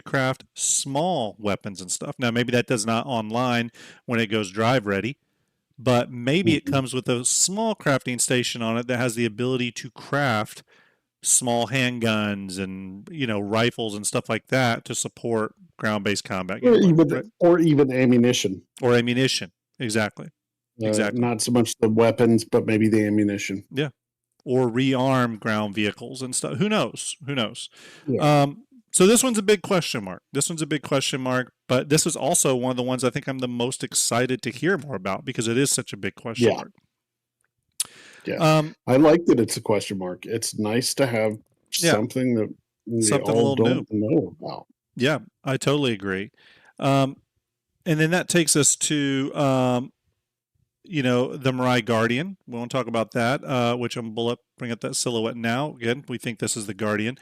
craft small weapons and stuff. Now, maybe that does not online when it goes drive ready, but maybe it comes with a small crafting station on it that has the ability to craft small handguns and rifles and stuff like that to support ground-based combat gameplay, right? Or even ammunition. Or ammunition. Exactly. Exactly. Not so much the weapons, but maybe the ammunition. Yeah. Or rearm ground vehicles and stuff. Who knows? Who knows? Yeah. So this one's a big question mark. This one's a big question mark, but this is also one of the ones I think I'm the most excited to hear more about because it is such a big question mark. Yeah. I like that it's a question mark. It's nice to have something that we all don't know about. Yeah, I totally agree. And then that takes us to the Mirai Guardian. We won't talk about that, which I'm bring up that silhouette now. Again, we think this is the Guardian.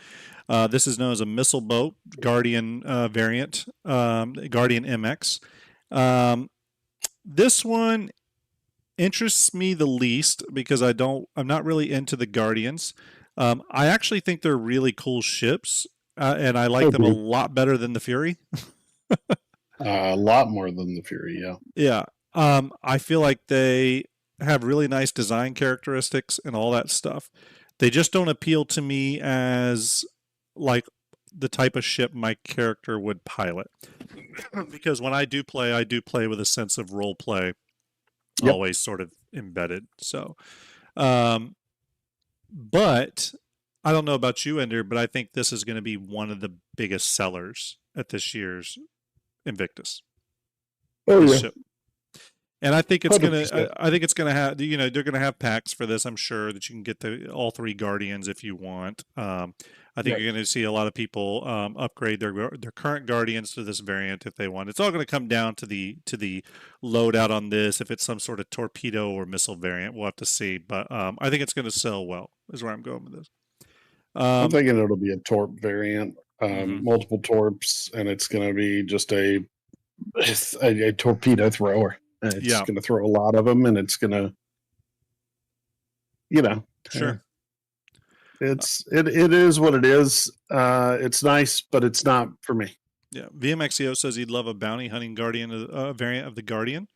This is known as a missile boat Guardian variant, Guardian MX. This one interests me the least because I'm not really into the Guardians. I actually think they're really cool ships, and I like them a lot better than the Fury. A lot more than the Fury, yeah. Yeah. I feel like they have really nice design characteristics and all that stuff. They just don't appeal to me as like the type of ship my character would pilot. Because when I do play with a sense of role play always sort of embedded. So, but I don't know about you, Ender, but I think this is going to be one of the biggest sellers at this year's Invictus. Oh, yeah. Ship. And I think it's 100%. gonna have, they're gonna have packs for this. I'm sure that you can get all three Guardians if you want. I think you're gonna see a lot of people upgrade their current Guardians to this variant if they want. It's all gonna come down to the loadout on this. If it's some sort of torpedo or missile variant, we'll have to see. But I think it's gonna sell well. Is where I'm going with this. I'm thinking it'll be a Torp variant, multiple Torps, and it's gonna be just a torpedo thrower. It's going to throw a lot of them, and it's going to, sure. It is what it is. It's nice, but it's not for me. Yeah, VMXEO says he'd love a bounty hunting Guardian variant of the Guardian.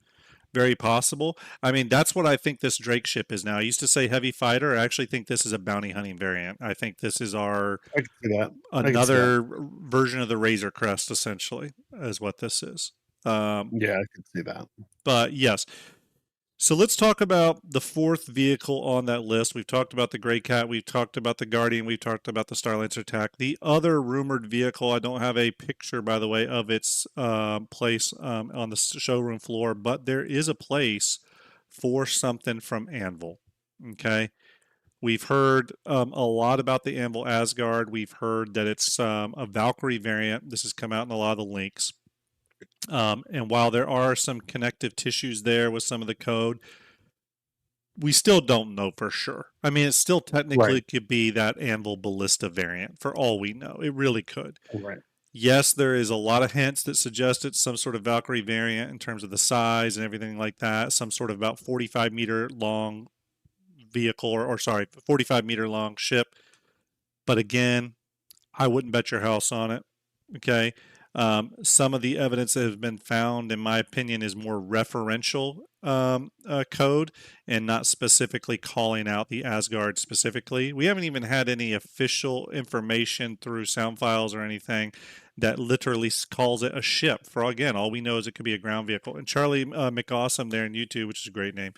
Very possible. I mean, that's what I think this Drake ship is now. I used to say heavy fighter. I actually think this is a bounty hunting variant. I think this is I can see that. another version of the Razor Crest, essentially, is what this is. Yeah, I can see that. But yes. So let's talk about the fourth vehicle on that list. We've talked about the Grey Cat. We've talked about the Guardian. We've talked about the Starlancer attack. The other rumored vehicle, I don't have a picture, by the way, of its place on the showroom floor, but there is a place for something from Anvil. Okay. We've heard a lot about the Anvil Asgard. We've heard that it's a Valkyrie variant. This has come out in a lot of the links. And while there are some connective tissues there with some of the code, we still don't know for sure. I mean, it still technically could be that Anvil Ballista variant for all we know. It really could. Right. Yes, there is a lot of hints that suggest it's some sort of Valkyrie variant in terms of the size and everything like that. Some sort of about 45-meter long vehicle, or 45-meter long ship. But again, I wouldn't bet your house on it. Okay. Some of the evidence that has been found, in my opinion, is more referential code and not specifically calling out the Asgard specifically. We haven't even had any official information through sound files or anything that literally calls it a ship. For again, all we know is it could be a ground vehicle. And Charlie McAwesome there in YouTube, which is a great name,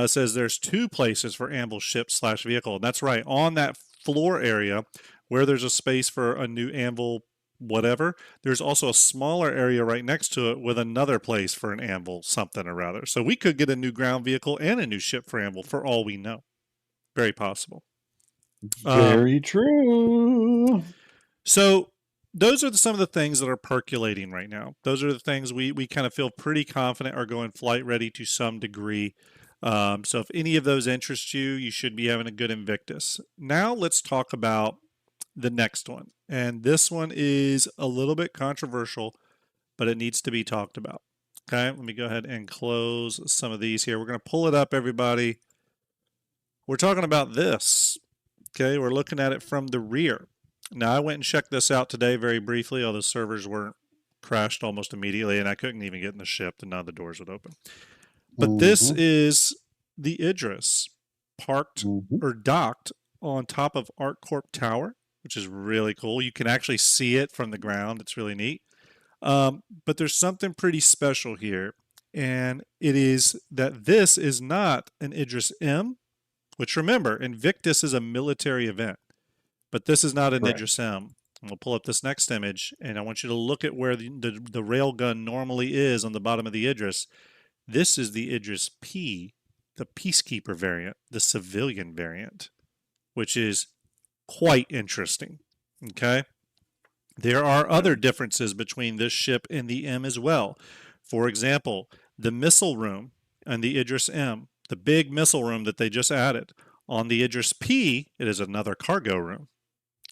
says there's two places for Anvil ship/vehicle. And that's right. On that floor area where there's a space for a new Anvil whatever, there's also a smaller area right next to it with another place for an Anvil something or other. So we could get a new ground vehicle and a new ship for Anvil for all we know. Very possible. Very true. So those are some of the things that are percolating right now. Those are the things we kind of feel pretty confident are going flight ready to some degree. So if any of those interest you, you should be having a good Invictus. Now let's talk about the next one. And this one is a little bit controversial, but it needs to be talked about. Okay, let me go ahead and close some of these here. We're going to pull it up, everybody. We're talking about this. Okay, we're looking at it from the rear. Now, I went and checked this out today very briefly. All the servers weren't crashed almost immediately, and I couldn't even get in the ship, and none of the doors would open. But this is the Idris parked or docked on top of ArcCorp Tower, which is really cool. You can actually see it from the ground. It's really neat. But there's something pretty special here, and it is that this is not an Idris M, which, remember, Invictus is a military event, but this is not an Idris M. And we'll pull up this next image, and I want you to look at where the railgun normally is on the bottom of the Idris. This is the Idris P, the Peacekeeper variant, the civilian variant, which is quite interesting. Okay? There are other differences between this ship and the M as well. For example, the missile room and the Idris M, the big missile room that they just added. On the Idris P, it is another cargo room.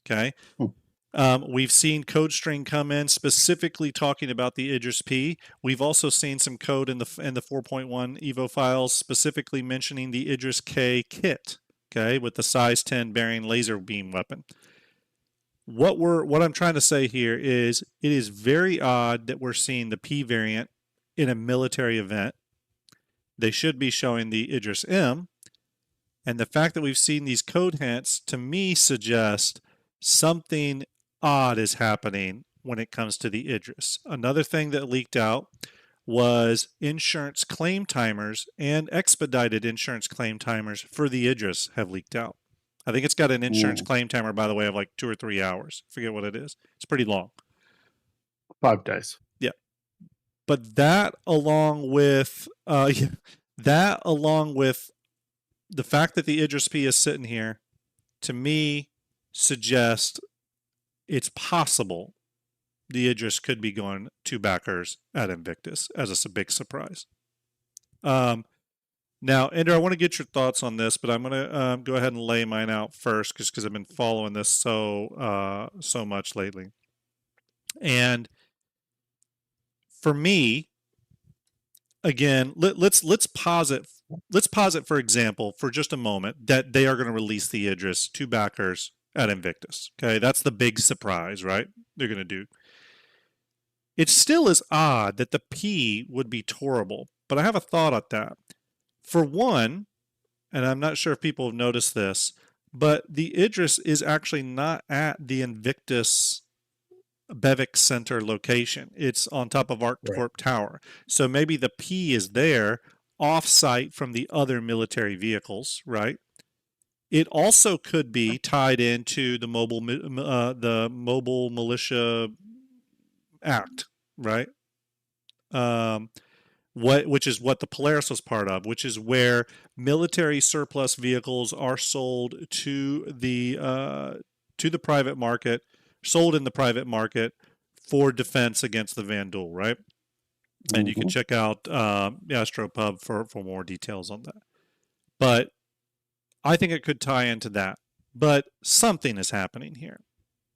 Okay? We've seen code string come in specifically talking about the Idris P. We've also seen some code in the 4.1 Evo files specifically mentioning the Idris K kit, okay, with the size 10 bearing laser beam weapon. What I'm trying to say here is it is very odd that we're seeing the P variant in a military event. They should be showing the Idris M, and the fact that we've seen these code hints to me suggest something odd is happening when it comes to the Idris. Another thing that leaked out was insurance claim timers and expedited insurance claim timers for the Idris have leaked out. I think it's got an insurance claim timer, by the way, of like 2 or 3 hours. I forget what it is. It's pretty long. 5 days. Yeah. But that along with the fact that the Idris P is sitting here, to me, suggests it's possible the Idris could be going to backers at Invictus as a big surprise. Now, Andrew, I want to get your thoughts on this, but I'm going to go ahead and lay mine out first because I've been following this so much lately. And for me, again, let's posit, for example, for just a moment, that they are going to release the Idris to backers at Invictus. Okay, that's the big surprise, right? They're going to do. It still is odd that the P would be tourable, but I have a thought at that. For one, and I'm not sure if people have noticed this, but the Idris is actually not at the Invictus Bevic Center location. It's on top of ArcCorp Tower. So maybe the P is there off-site from the other military vehicles, right? It also could be tied into the Mobile Militia Act, right? Which is what the Polaris was part of, which is where military surplus vehicles are sold to the private market, sold in the private market for defense against the Vandal, right? And you can check out AstroPub for more details on that. But I think it could tie into that. But something is happening here.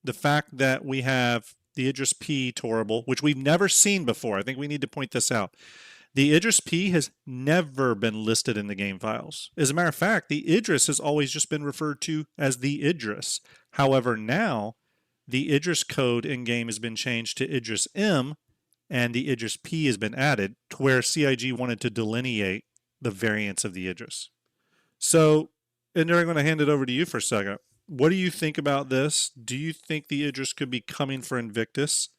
The fact that we have the Idris P tourable, which we've never seen before. I think we need to point this out. The Idris P has never been listed in the game files. As a matter of fact, the Idris has always just been referred to as the Idris. However, now the Idris code in-game has been changed to Idris M, and the Idris P has been added to where CIG wanted to delineate the variants of the Idris. So, and I'm going to hand it over to you for a second. What do you think about this? Do you think the Idris could be coming for Invictus?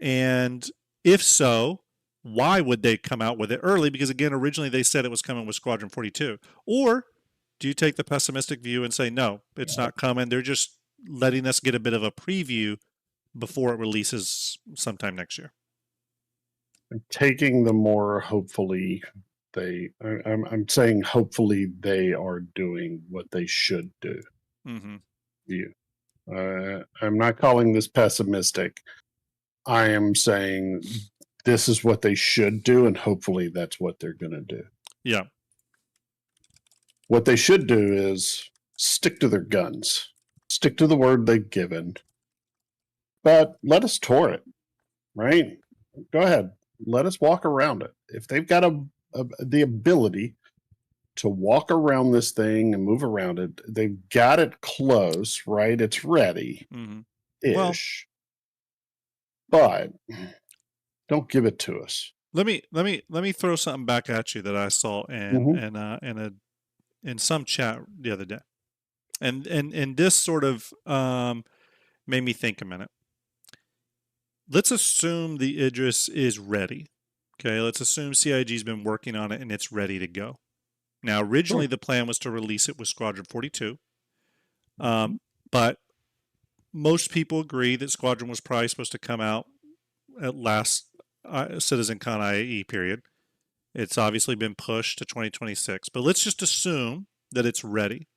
And if so, why would they come out with it early? Because again, originally they said it was coming with Squadron 42. Or do you take the pessimistic view and say, no, it's not coming. They're just letting us get a bit of a preview before it releases sometime next year. I'm taking the more hopefully I'm saying hopefully they are doing what they should do. View. I'm not calling this pessimistic. I am saying this is what they should do, and hopefully that's what they're going to do. Yeah. What they should do is stick to their guns, stick to the word they've given, but let us tour it, right? Go ahead. Let us walk around it. If they've got the ability to walk around this thing and move around it, they've got it close, right? It's ready ish. But don't give it to us. Let me throw something back at you that I saw in some chat the other day, and this sort of made me think a minute. Let's assume the Idris is ready. Okay, let's assume CIG's been working on it and it's ready to go. Now, originally the plan was to release it with Squadron 42, but most people agree that Squadron was probably supposed to come out at last CitizenCon IAE period. It's obviously been pushed to 2026, but let's just assume that it's ready.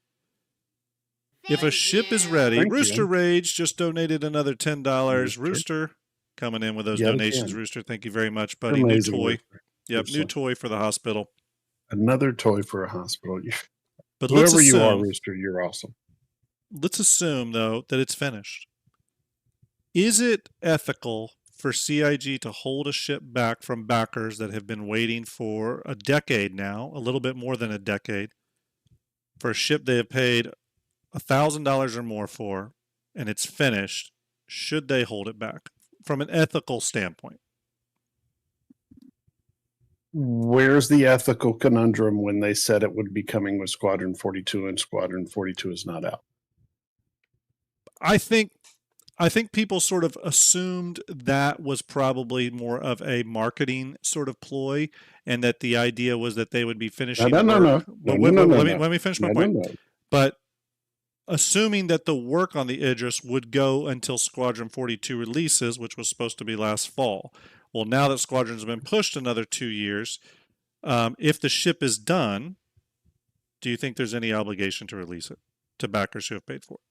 If a ship is ready, Rooster Rage just donated another $10. Rooster coming in with those donations. Rooster, thank you very much, buddy. Amazing. New toy. Rooster. Yep, new toy for the hospital. Another toy for a hospital. But whoever you are, Rooster, you're awesome. Let's assume, though, that it's finished. Is it ethical for CIG to hold a ship back from backers that have been waiting for a decade now, a little bit more than a decade, for a ship they have paid $1,000 or more for, and it's finished? Should they hold it back from an ethical standpoint? Where's the ethical conundrum when they said it would be coming with Squadron 42 and Squadron 42 is not out? I think people sort of assumed that was probably more of a marketing sort of ploy, and that the idea was that they would be finishing. No. Let me finish my point. No. But assuming that the work on the Idris would go until Squadron 42 releases, which was supposed to be last fall. Well, now that Squadron's been pushed another 2 years, if the ship is done, do you think there's any obligation to release it to backers who have paid for it?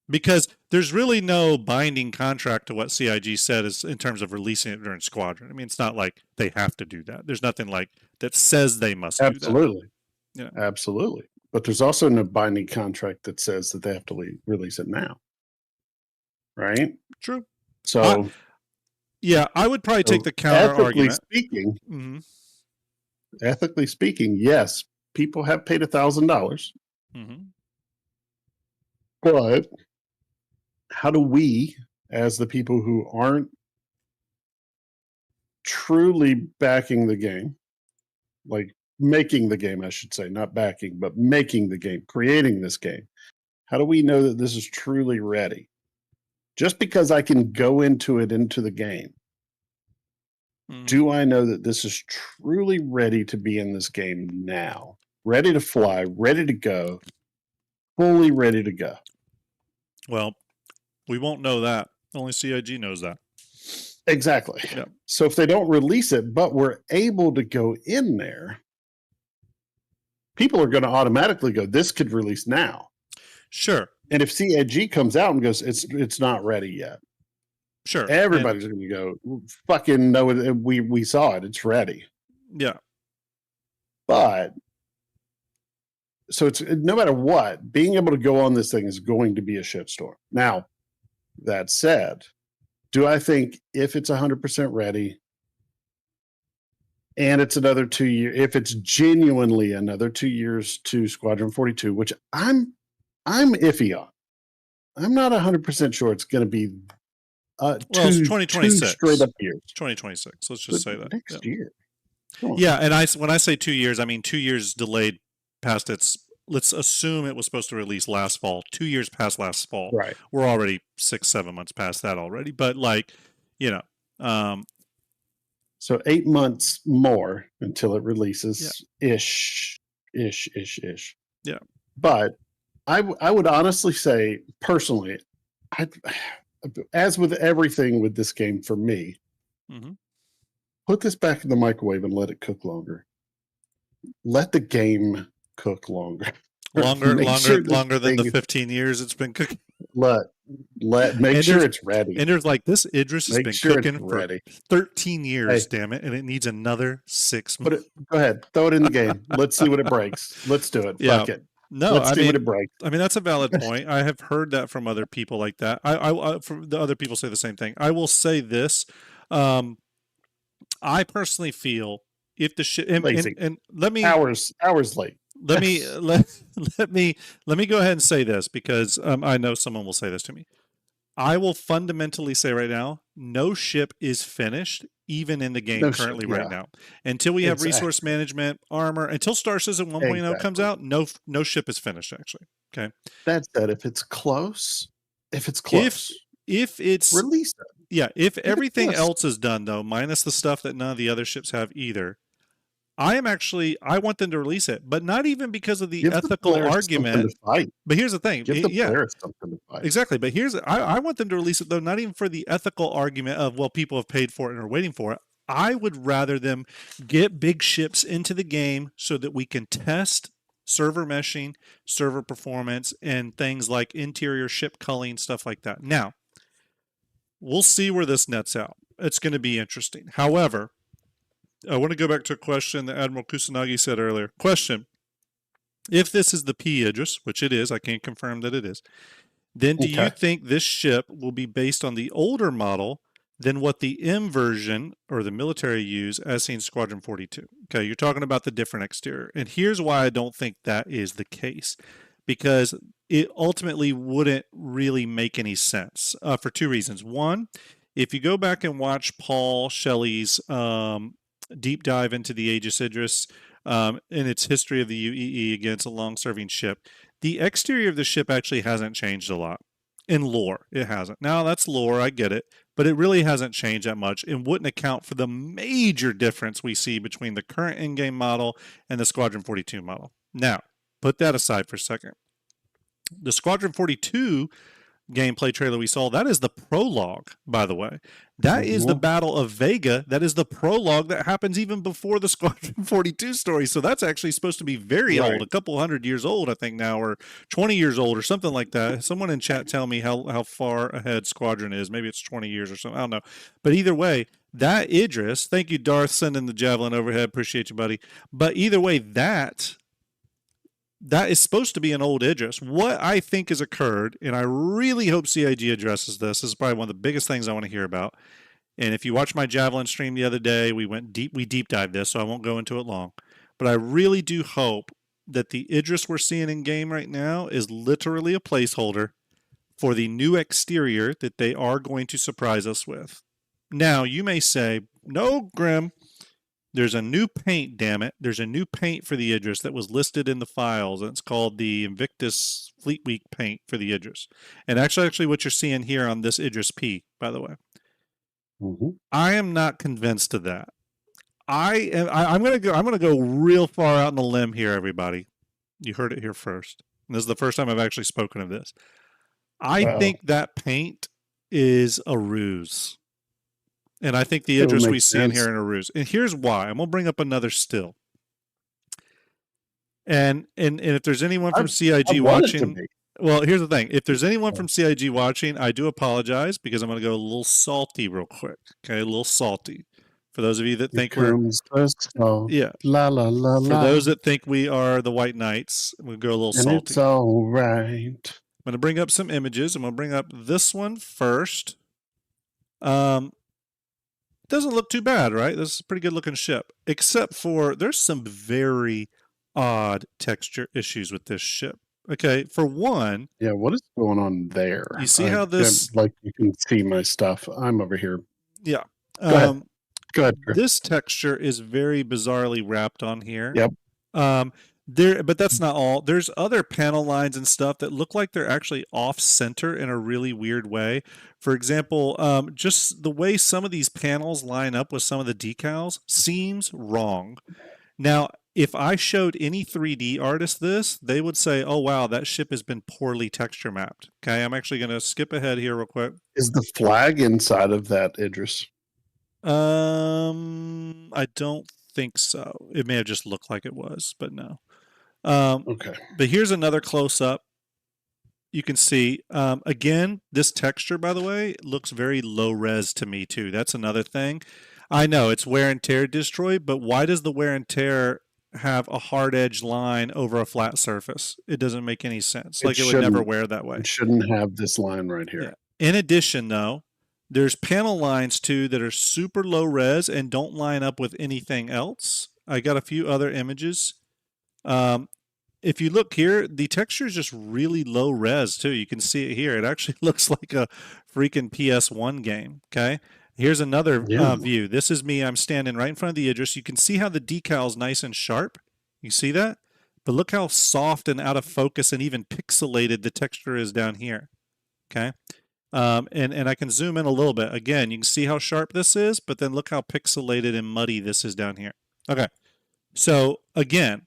Because there's really no binding contract to what CIG said is in terms of releasing it during Squadron. I mean, it's not like they have to do that. There's nothing like that says they must do that. Absolutely. Yeah. Absolutely. But there's also no binding contract that says that they have to release it now. Right? True. So, I would probably take the counter argument. Ethically speaking, yes, people have paid $1,000. But how do we, as the people who aren't truly backing the game, like making the game, I should say, not backing, but making the game, creating this game, how do we know that this is truly ready? Just because I can go into the game, do I know that this is truly ready to be in this game now? Ready to fly, ready to go, fully ready to go? Well, we won't know that. Only CIG knows that. Exactly. Yep. So if they don't release it, but we're able to go in there, people are going to automatically go, this could release now. Sure. And if CIG comes out and goes, it's not ready yet. Sure. Everybody's going to go, fucking no, we saw it. It's ready. Yeah. But so it's no matter what, being able to go on this thing is going to be a shitstorm. Now, that said, do I think if it's 100% ready and it's another 2 years, if it's genuinely another 2 years to Squadron 42, which I'm iffy on. I'm not 100% sure it's going to be it's 2026. 2 straight up years. 2026. Let's just say that. Next year. Yeah, and when I say 2 years, I mean 2 years delayed past its. Let's assume it was supposed to release last fall. 2 years past last fall. Right. We're already 6-7 months past that already. But so 8 months more until it releases. Ish. Yeah. But I would honestly say, personally, as with everything with this game for me, put this back in the microwave and let it cook longer. Let the game cook longer. Longer than the 15 years it's been cooking. Make sure it's ready. And there's like, this Idris has been cooking for 13 years, damn it, and it needs another 6 months. Go ahead, throw it in the game. Let's see what it breaks. Let's do it. Fuck it. No, Let's I see what mean, it breaks. that's a valid point. I have heard that from other people like that. From the other people say the same thing. I will say this. I personally feel if the ship Lazy. and let me Hours late. let me let me go ahead and say this because I know someone will say this to me. I will fundamentally say right now, no ship is finished, even in the game No shit, currently right yeah. now. Until we have resource Exactly. management, armor, until Star Citizen 1.0 comes Exactly. out, no ship is finished actually. Okay. That said, if it's close, If close, if it's release it. yeah, if Give it everything to us. else is done though, minus the stuff that none of the other ships have either, I want them to release it, but not even because of the Give the ethical Polaris something argument. to fight. But here's the thing. Give the Yeah, Polaris something to fight. exactly. But I want them to release it though, not even for the ethical argument of, well, people have paid for it and are waiting for it. I would rather them get big ships into the game so that we can test server meshing, server performance, and things like interior ship culling, stuff like that. Now, we'll see where this nets out. It's going to be interesting. However, I want to go back to a question that Admiral Kusanagi said earlier. Question: if this is the P Idris, which it is, I can't confirm that it is, then do you think this ship will be based on the older model than what the M version or the military use as seen Squadron 42? Okay, you're talking about the different exterior. And here's why I don't think that is the case. Because it ultimately wouldn't really make any sense for two reasons. One, if you go back and watch Paul Shelley's deep dive into the Aegis Idris in its history of the UEE against a long-serving ship, the exterior of the ship actually hasn't changed a lot. In lore, it hasn't. Now, that's lore, I get it, but it really hasn't changed that much and wouldn't account for the major difference we see between the current in-game model and the Squadron 42 model. Now, put that aside for a second. The Squadron 42 gameplay trailer we saw, that is the prologue, by the way. That is the Battle of Vega. That is the prologue that happens even before the Squadron 42 story. So that's actually supposed to be very old, a couple 100 years old, I think now, or 20 years old or something like that. Someone in chat tell me how far ahead Squadron is. Maybe it's 20 years or something. I don't know. But either way, that Idris, thank you, Darth, sending the Javelin overhead. Appreciate you, buddy. But either way, that is supposed to be an old Idris. What I think has occurred, and I really hope CIG addresses this is probably one of the biggest things I want to hear about. And if you watched my Javelin stream the other day, we deep dived this, so I won't go into it long. But I really do hope that the Idris we're seeing in game right now is literally a placeholder for the new exterior that they are going to surprise us with. Now, you may say, no, Grim, there's a new paint, damn it. There's a new paint for the Idris that was listed in the files, and it's called the Invictus Fleet Week paint for the Idris. And actually what you're seeing here on this Idris P, by the way. I am not convinced of that. I'm gonna go real far out on the limb here, everybody. You heard it here first. And this is the first time I've actually spoken of this. I think that paint is a ruse. And I think the Idris we see in here in a ruse. And here's why. I'm going to bring up another still. And if there's anyone from CIG watching, well, here's the thing. If there's anyone from CIG watching, I do apologize because I'm going to go a little salty real quick. Okay, a little salty. For those of you that think we're la la la la. For those that think we are the White Knights, we'll go a little salty. And it's all right. I'm going to bring up some images. I'm going to bring up this one first. Doesn't look too bad, right? This is a pretty good looking ship, except for there's some very odd texture issues with this ship. Okay, for one, yeah, what is going on there? You see how this, like, you can see my stuff. I'm over here. Yeah. Go ahead. This texture is very bizarrely wrapped on here. Yep. But that's not all. There's other panel lines and stuff that look like they're actually off center in a really weird way. For example, just the way some of these panels line up with some of the decals seems wrong. Now, if I showed any 3D artist this, they would say, oh, wow, that ship has been poorly texture mapped. Okay, I'm actually going to skip ahead here real quick. Is the flag inside of that Idris? I don't think so. It may have just looked like it was, but no. Okay. But here's another close-up. You can see, again, this texture, by the way, looks very low-res to me, too. That's another thing. I know, it's wear and tear destroyed, but why does the wear and tear have a hard edge line over a flat surface. It doesn't make any sense. It Like it would never shouldn't. wear that way. It shouldn't have this line right here. Yeah. In addition, though, there's panel lines too that are super low res and don't line up with anything else. I got a few other images. If you look here, the texture is just really low res too. You can see it here. It actually looks like a freaking PS1 game. Okay. Here's another view. This is me. I'm standing right in front of the Idris. You can see how the decal's nice and sharp. You see that? But look how soft and out of focus and even pixelated the texture is down here. Okay. And I can zoom in a little bit. Again, you can see how sharp this is, but then look how pixelated and muddy this is down here. Okay. So again,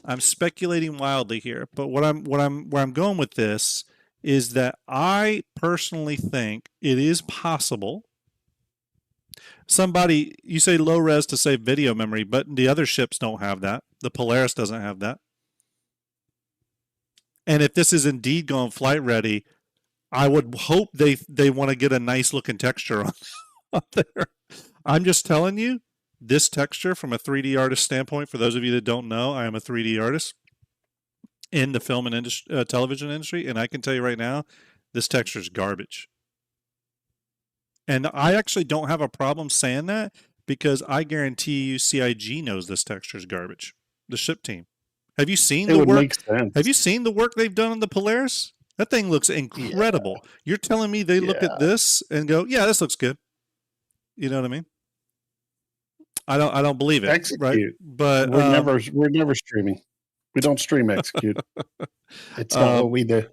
I'm speculating wildly here, but where I'm going with this is that I personally think it is possible. You say low res to save video memory, but the other ships don't have that. The Polaris doesn't have that. And if this is indeed going flight ready, I would hope they want to get a nice looking texture on there. I'm just telling you, this texture from a 3D artist standpoint, for those of you that don't know, I am a 3D artist in the film and television industry, and I can tell you right now, this texture is garbage. And I actually don't have a problem saying that because I guarantee you CIG knows this texture is garbage. The ship team. Have you seen the work? Have you seen the work they've done on the Polaris? That thing looks incredible. Yeah. You're telling me they look at this and go, "Yeah, this looks good." You know what I mean? I don't believe it. Execute. Right? But we're never streaming. We don't stream execute. It's not what we do.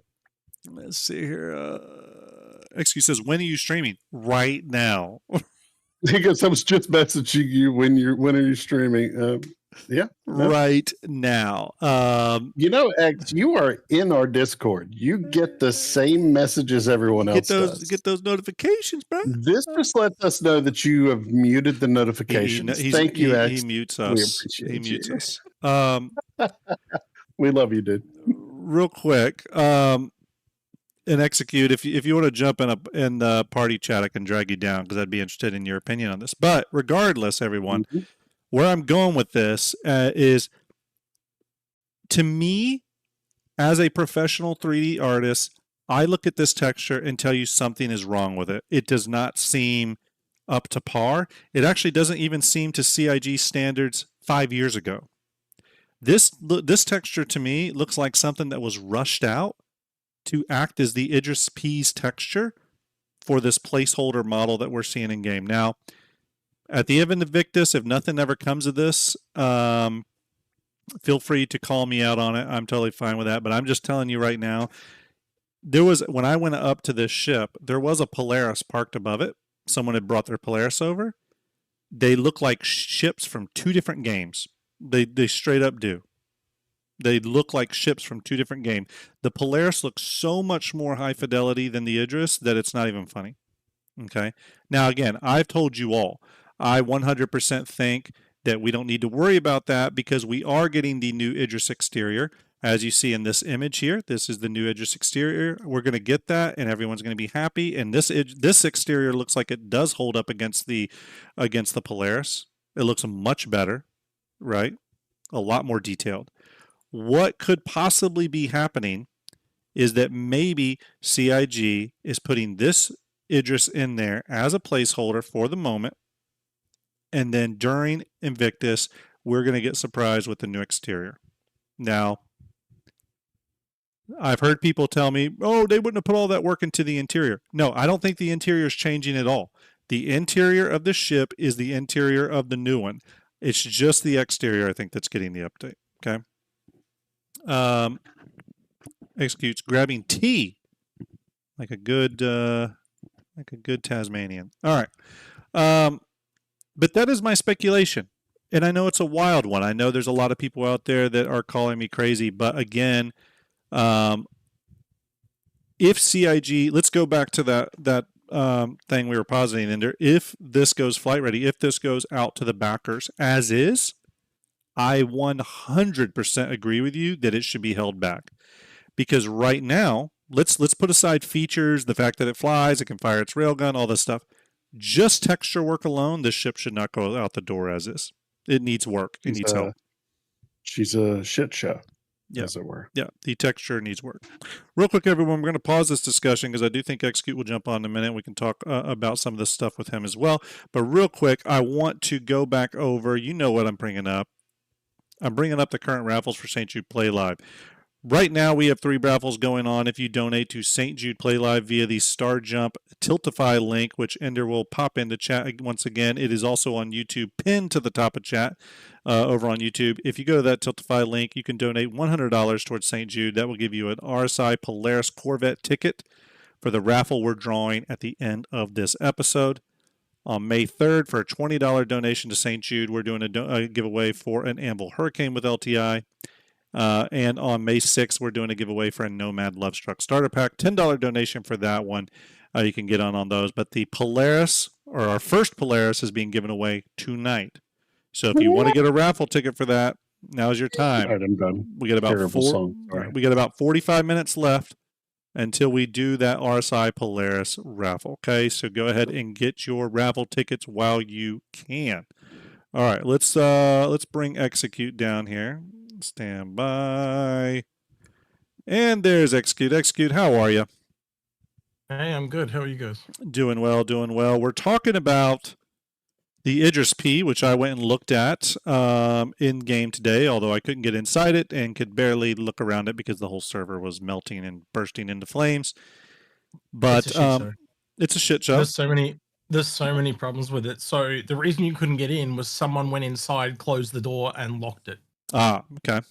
Let's see here. Excuse says, when are you streaming? Right now. Because I was just messaging you when are you streaming? Right now. X, you are in our Discord. You get the same messages everyone else does. Get those notifications, bro. This just lets us know that you have muted the notifications. Thank you, X. He mutes us. He mutes us. We love you, dude. Real quick, and execute. If you want to jump in the party chat, I can drag you down because I'd be interested in your opinion on this. But regardless, everyone, where I'm going with this is, to me, as a professional 3D artist, I look at this texture and tell you something is wrong with it. It does not seem up to par. It actually doesn't even seem to CIG standards 5 years ago. This texture to me looks like something that was rushed out to act as the Idris P's texture for this placeholder model that we're seeing in game. Now, at the end of Invictus, if nothing ever comes of this, feel free to call me out on it. I'm totally fine with that. But I'm just telling you right now, when I went up to this ship, there was a Polaris parked above it. Someone had brought their Polaris over. They look like ships from two different games. They straight up do. They look like ships from two different games. The Polaris looks so much more high fidelity than the Idris that it's not even funny. Okay. Now, again, I've told you all, I 100% think that we don't need to worry about that because we are getting the new Idris exterior. As you see in this image here, this is the new Idris exterior. We're going to get that, and everyone's going to be happy. And this exterior looks like it does hold up against the Polaris. It looks much better, right? A lot more detailed. What could possibly be happening is that maybe CIG is putting this Idris in there as a placeholder for the moment, and then during Invictus, we're going to get surprised with the new exterior. Now, I've heard people tell me, oh, they wouldn't have put all that work into the interior. No, I don't think the interior is changing at all. The interior of the ship is the interior of the new one. It's just the exterior, I think, that's getting the update. Okay. Executes grabbing tea like a good Tasmanian. All right. But that is my speculation. And I know it's a wild one. I know there's a lot of people out there that are calling me crazy. But again, if CIG, let's go back to that thing we were positing in there. If this goes flight ready, if this goes out to the backers as is, I 100% agree with you that it should be held back. Because right now, let's put aside features, the fact that it flies, it can fire its railgun, all this stuff. Just texture work alone, this ship should not go out the door as is. It needs work. It needs help. she's a shit show, Yeah. as it were. Yeah, the texture needs work. Real quick, everyone, we're going to pause this discussion because I do think Execute will jump on in a minute. We can talk about some of this stuff with him as well. But real quick, I want to go back over, you know what I'm bringing up. I'm bringing up the current raffles for St. Jude Play Live. Right now, we have 3 raffles going on if you donate to St. Jude Play Live via the Starjump Tiltify link, which Ender will pop into chat once again. It is also on YouTube, pinned to the top of chat over on YouTube. If you go to that Tiltify link, you can donate $100 towards St. Jude. That will give you an RSI Polaris Corvette ticket for the raffle we're drawing at the end of this episode. On May 3rd, for a $20 donation to St. Jude, we're doing a giveaway for an Anvil Hurricane with LTI. And on May 6th, we're doing a giveaway for a Nomad Lovestruck starter pack. $10 donation for that one. You can get on those. But the Polaris, or our first Polaris, is being given away tonight. So if you want to get a raffle ticket for that, now's your time. All right, I'm done. We got about Terrible song. Sorry. we got about 45 minutes left until we do that RSI Polaris raffle. Okay, so go ahead and get your raffle tickets while you can. All right, let's bring Execute down here. Stand by. And there's Execute. Execute, how are you? Hey, I'm good. How are you guys? Doing well, doing well. We're talking about the Idris P, which I went and looked at in game today, although I couldn't get inside it and could barely look around it because the whole server was melting and bursting into flames. But it's a shit show. There's so many problems with it. So the reason you couldn't get in was someone went inside, closed the door, and locked it. Ah, okay.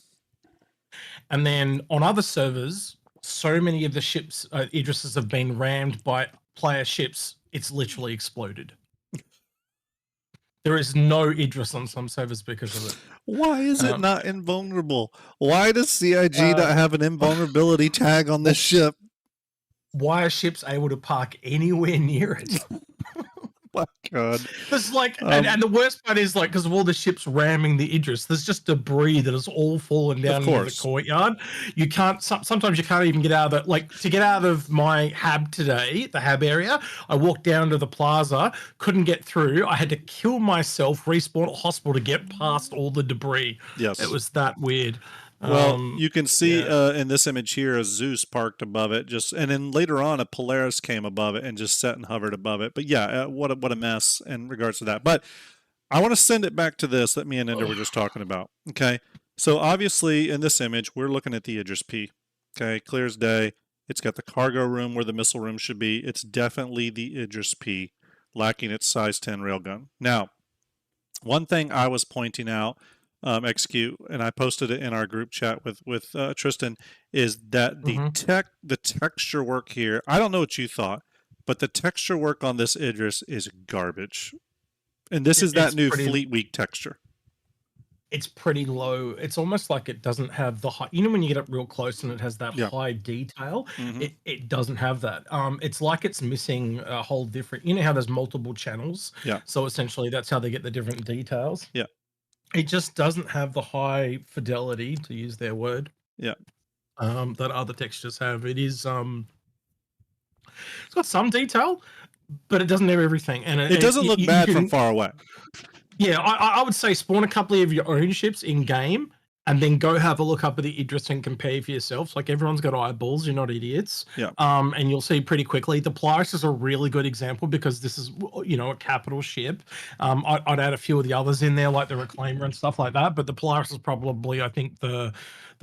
And then on other servers, so many of the ships, Idrises, have been rammed by player ships. It's literally exploded. There is no Idris on some servers because of it. Why is it not invulnerable? Why does CIG not have an invulnerability tag on this ship? Why are ships able to park anywhere near it? My God. There's like, and the worst part is like, because of all the ships ramming the Idris, there's just debris that has all fallen down into the courtyard. You can't, sometimes you can't even get out of it. Like, to get out of my hab today, the hab area, I walked down to the plaza, couldn't get through. I had to kill myself, respawn at hospital to get past all the debris. Yes. It was that weird. Well, you can see in this image here a Zeus parked above it, and then later on a Polaris came above it and just sat and hovered above it. But yeah, what a mess in regards to that. But I want to send it back to this that me and Ender were just talking about. Okay, so obviously in this image we're looking at the Idris P. Okay, clear as day. It's got the cargo room where the missile room should be. It's definitely the Idris P, lacking its size 10 railgun. Now, one thing I was pointing out. Execute, and I posted it in our group chat with Tristan, is that the texture work here, I don't know what you thought, but the texture work on this Idris is garbage. And this is that new Fleet Week texture. It's pretty low. It's almost like it doesn't have the high, you know, when you get up real close and it has that high detail, it doesn't have that. It's like it's missing a whole different, you know how there's multiple channels? Yeah. So essentially that's how they get the different details. Yeah. It just doesn't have the high fidelity, to use their word. Yeah. That other textures have. It is it's got some detail, but it doesn't have everything. And it doesn't look bad from far away. Yeah, I would say spawn a couple of your own ships in game and then go have a look up at the Idris and compare for yourselves. Like, everyone's got eyeballs, you're not idiots. Yeah. And you'll see pretty quickly. The Polaris is a really good example because this is, you know, a capital ship. I'd add a few of the others in there, like the Reclaimer and stuff like that. But the Polaris is probably, I think, the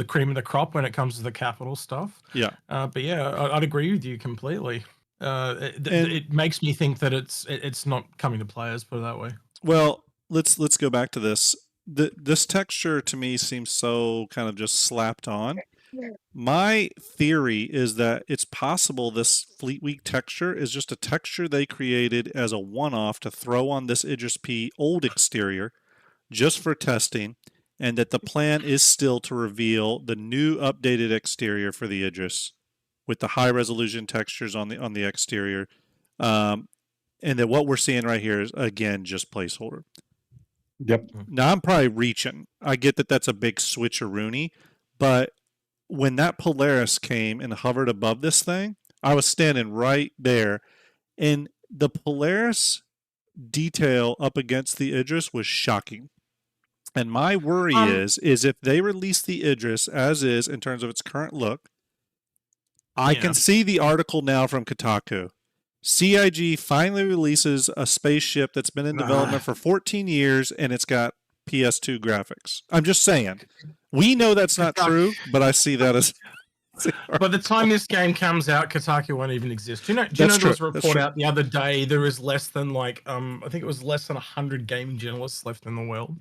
cream of the crop when it comes to the capital stuff. Yeah. But yeah, I'd agree with you completely. It makes me think that it's not coming to players, put it that way. Well, let's go back to this. This texture to me seems so kind of just slapped on. My theory is that it's possible this Fleet Week texture is just a texture they created as a one-off to throw on this Idris P old exterior just for testing, and that the plan is still to reveal the new updated exterior for the Idris with the high resolution textures on the exterior, and that what we're seeing right here is, again, just placeholder. Yep. Now, I'm probably reaching. I get that that's a big switcheroony, but when that Polaris came and hovered above this thing, I was standing right there, and the Polaris detail up against the Idris was shocking. And my worry is if they release the Idris as is in terms of its current look, I can see the article now from Kotaku. CIG finally releases a spaceship that's been in development for 14 years, and it's got PS2 graphics. I'm just saying. We know that's not true, but I see that as... By the time this game comes out, Kotaku won't even exist. Do you know there was a report out the other day, there is less than I think it was less than 100 gaming journalists left in the world.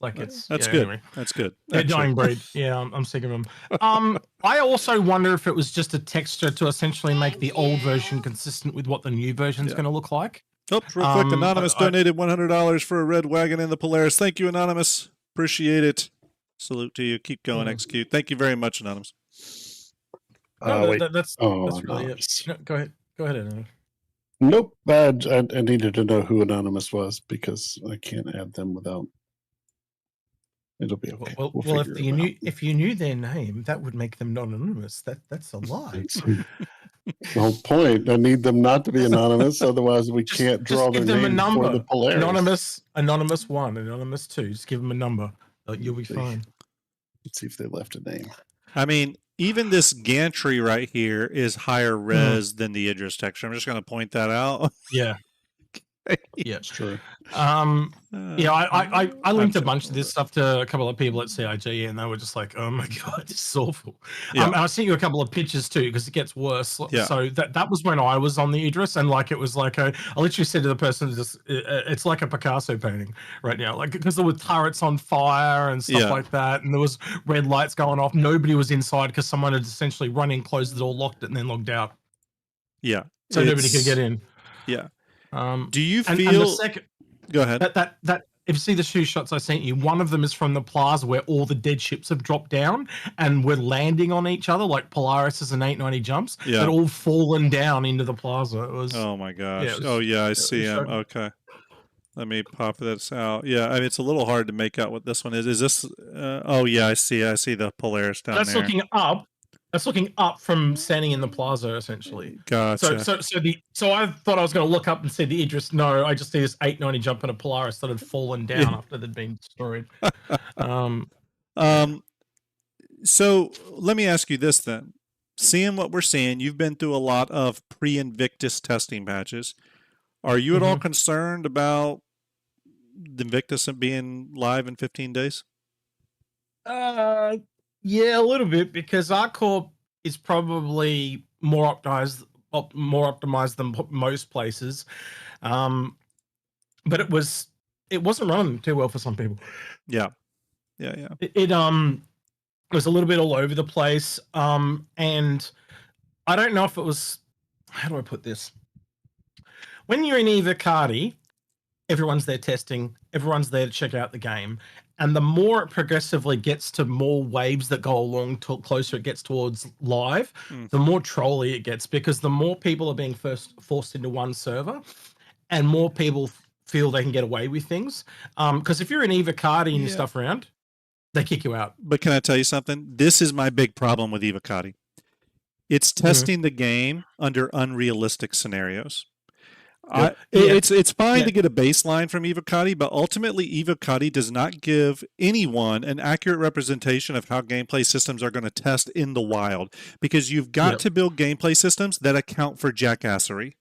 Like that's good. Anyway. That's good. They're dying breed. Yeah, I'm sick of them. I also wonder if it was just a texture to essentially make the old version consistent with what the new version is going to look like. Oh, real quick, Anonymous donated $100 for a red wagon in the Polaris. Thank you, Anonymous. Appreciate it. Salute to you. Keep going, execute. Thank you very much, Anonymous. That's really it. No, go ahead, Anonymous. Nope. I needed to know who Anonymous was because I can't add them without. It'll be okay. Well, if you knew their name, that would make them not anonymous. That's a lie. The whole point. I need them not to be anonymous, otherwise we can't draw their name a number. For the Polaris. Anonymous 1, Anonymous 2. Just give them a number. You'll be fine. Let's see if they left a name. I mean, even this gantry right here is higher res than the Idris texture. I'm just going to point that out. Yeah. Yeah, it's true. I linked a bunch of this stuff to a couple of people at CIG, and they were just like, "Oh my god, this is awful." I sent you a couple of pictures too because it gets worse. Yeah. So that was when I was on the Idris, and like it was like I literally said to the person, "It's like a Picasso painting right now," like because there were turrets on fire and stuff like that, and there was red lights going off. Nobody was inside because someone had essentially run in, closed the door, locked it, and then logged out. Yeah. So nobody could get in. Yeah. Do you feel? And the second, go ahead. That if you see the two shots I sent you, one of them is from the plaza where all the dead ships have dropped down and we're landing on each other like Polaris and 890 jumps. Yeah. That all fallen down into the plaza. It was. Oh my gosh. I see him. Okay. Let me pop this out. Yeah, I mean it's a little hard to make out what this one is. Is this? I see the Polaris down there. That's looking up. That's looking up from standing in the plaza, essentially. Gotcha. So I thought I was going to look up and see the Idris. No, I just see this 890 jump in a Polaris that had fallen down after they'd been destroyed. So let me ask you this then. Seeing what we're seeing, you've been through a lot of pre-Invictus testing patches. Are you at all concerned about the Invictus being live in 15 days? Yeah, a little bit because our core is probably more optimized than most places, but it wasn't running too well for some people. Yeah. It was a little bit all over the place, and I don't know if it was. How do I put this? When you're in Evocati, everyone's there testing. Everyone's there to check out the game. And the more it progressively gets to more waves that go along, closer it gets towards live, the more trolly it gets because the more people are being forced into one server and more people feel they can get away with things. Because if you're in Evocati and your stuff around, they kick you out. But can I tell you something? This is my big problem with Evocati. It's testing the game under unrealistic scenarios. It's fine to get a baseline from Evocati, but ultimately Evocati does not give anyone an accurate representation of how gameplay systems are going to test in the wild because you've got to build gameplay systems that account for jackassery.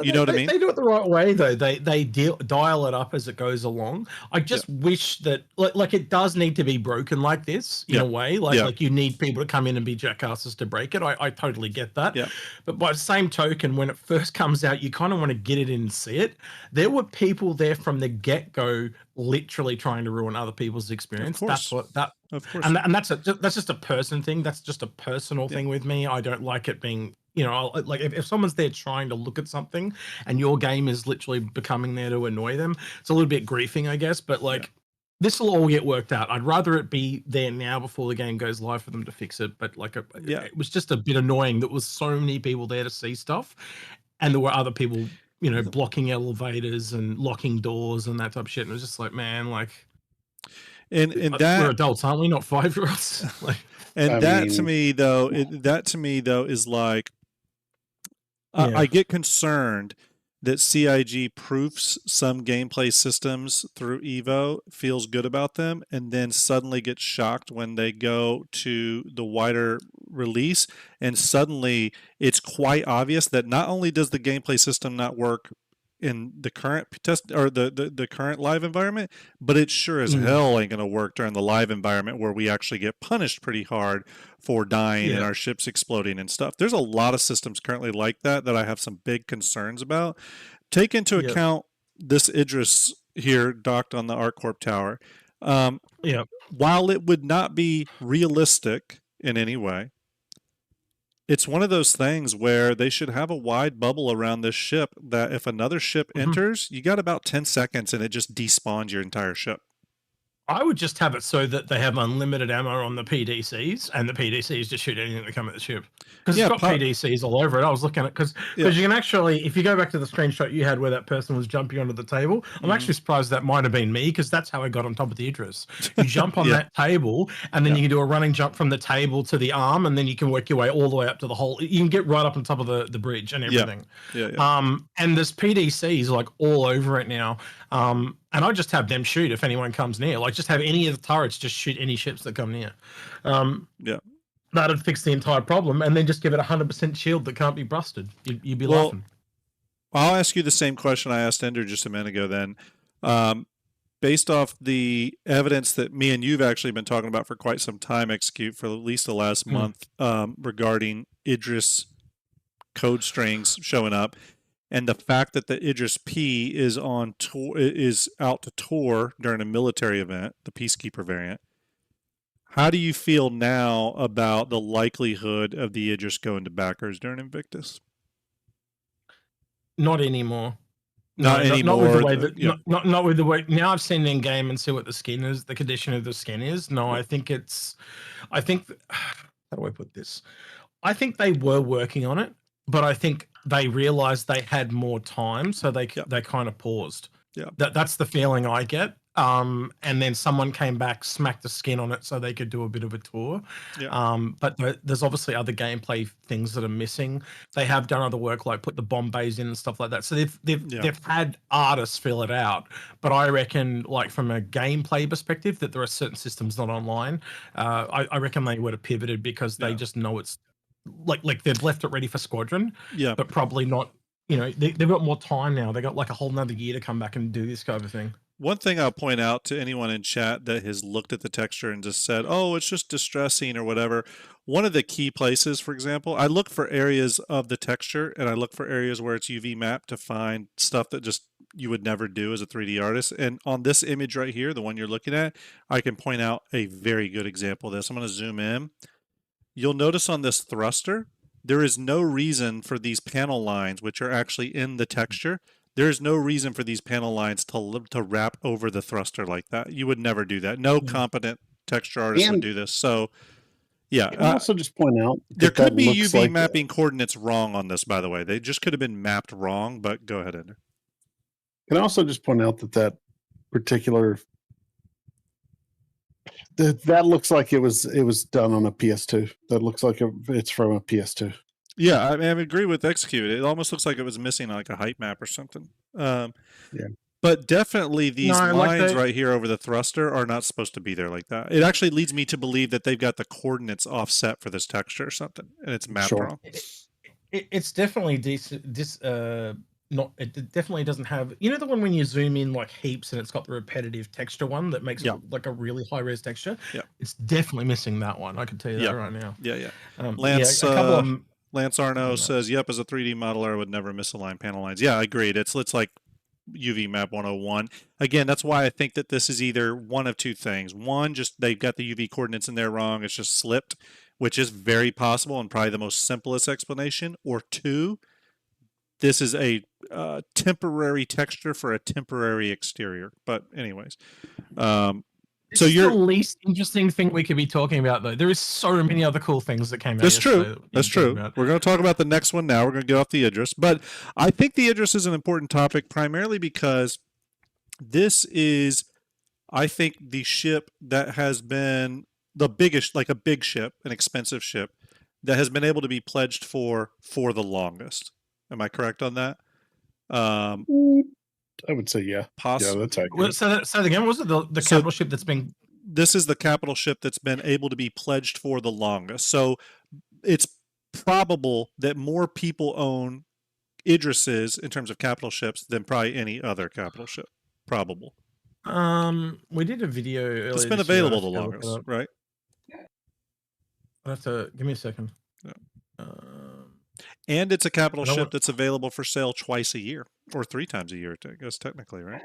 You know what I mean? They do it the right way, though. They dial it up as it goes along. I just wish that, like, it does need to be broken like this in a way. Like you need people to come in and be jackasses to break it. I totally get that. Yeah. But by the same token, when it first comes out, you kind of want to get it in and see it. There were people there from the get-go literally trying to ruin other people's experience. Of course. Of course. And that's just a person thing. That's just a personal thing with me. I don't like it being... like if someone's there trying to look at something and your game is literally becoming there to annoy them, it's a little bit griefing, I guess. But this will all get worked out. I'd rather it be there now before the game goes live for them to fix it. But it was just a bit annoying. There was so many people there to see stuff, and there were other people, blocking elevators and locking doors and that type of shit. And it was just like, man, like, and that we're adults, aren't we? Not 5-year-olds. To me though is like. I get concerned that CIG proofs some gameplay systems through Evo, feels good about them, and then suddenly gets shocked when they go to the wider release, and suddenly it's quite obvious that not only does the gameplay system not work in the current test or the current live environment, but it sure as hell ain't going to work during the live environment where we actually get punished pretty hard for dying and our ships exploding and stuff. There's a lot of systems currently like that I have some big concerns about. Take into account this Idris here docked on the ArcCorp tower. While it would not be realistic in any way, it's one of those things where they should have a wide bubble around this ship that if another ship enters, you got about 10 seconds and it just despawns your entire ship. I would just have it so that they have unlimited ammo on the PDCs, and the PDCs just shoot anything that come at the ship. Because it's got PDCs all over it. I was looking at it because you can actually, if you go back to the screenshot you had where that person was jumping onto the table, I'm actually surprised that might have been me because that's how I got on top of the Idris. You jump on that table, and then you can do a running jump from the table to the arm, and then you can work your way all the way up to the hole. You can get right up on top of the bridge and everything. And there's PDCs like all over it now. And I just have them shoot if anyone comes near. Like, just have any of the turrets just shoot any ships that come near. That'd fix the entire problem, and then just give it 100% shield that can't be busted. You'd be laughing. I'll ask you the same question I asked Ender just a minute ago then. Based off the evidence that me and you've actually been talking about for quite some time, Execute, for at least the last month, regarding Idris code strings showing up, and the fact that the Idris P is on tour, is out to tour during a military event, the Peacekeeper variant. How do you feel now about the likelihood of the Idris going to backers during Invictus? Not anymore. Not anymore. Not with the way that. Not with the way. Now I've seen it in game and see what the skin is, the condition of the skin is. No, I think it's. How do I put this? I think they were working on it, but I think they realized they had more time, so they kind of paused. That's the feeling I get. And then someone came back, smacked the skin on it so they could do a bit of a tour. But there's obviously other gameplay things that are missing. They have done other work, like put the bomb bays in and stuff like that. So they've had artists fill it out. But I reckon, like, from a gameplay perspective, that there are certain systems not online. I reckon they would have pivoted because they just know it's like they've left it ready for Squadron. But probably not. You know, they've got more time now. They got like a whole nother year to come back and do this kind of thing. One thing I'll point out to anyone in chat that has looked at the texture and just said, oh, it's just distressing or whatever. One of the key places, for example, I look for areas of the texture and I look for areas where it's UV mapped to find stuff that just you would never do as a 3D artist. And on this image right here, the one you're looking at, I can point out a very good example of this. I'm going to zoom in. You'll notice on this thruster, there is no reason for these panel lines, which are actually in the texture, there's no reason for these panel lines to wrap over the thruster like that. You would never do that. No competent texture artist would do this. So, yeah. Can I also just point out there could be UV mapping coordinates wrong on this, by the way. They just could have been mapped wrong, but go ahead, Ender. Can I also just point out that particular that looks like it was done on a PS2. That looks like it's from a PS2. Yeah, I mean, I agree with Execute. It almost looks like it was missing like a height map or something. But definitely these lines right here over the thruster are not supposed to be there like that. It actually leads me to believe that they've got the coordinates offset for this texture or something, and it's mapped wrong. It's definitely it definitely doesn't have, you know, the one when you zoom in like heaps and it's got the repetitive texture one that makes it like a really high res texture. It's definitely missing that one. I can tell you that right now. Lance Arno says, yep, as a 3D modeler, I would never misalign panel lines. Yeah, I agreed. It's like UV map 101. Again, that's why I think that this is either one of two things. One, just they've got the UV coordinates in there wrong. It's just slipped, which is very possible and probably the most simplest explanation. Or two, this is a temporary texture for a temporary exterior. But anyways, so you're the least interesting thing we could be talking about, though. There is so many other cool things that came out. That's true. That's true. We're going to talk about the next one now. We're going to get off the Idris, but I think the Idris is an important topic primarily because this is, I think, the ship that has been the biggest, like a big ship, an expensive ship that has been able to be pledged for the longest. Am I correct on that? Um, I would say yeah. Yeah, that's accurate. So that again, was it the capital ship that's been? This is the capital ship that's been able to be pledged for the longest. So it's probable that more people own Idrises in terms of capital ships than probably any other capital ship. Probable. We did a video earlier. It's been available the longest, right? I have to give me a second. Yeah. And it's a capital ship that's available for sale twice a year or 3 times a year, I guess technically, right?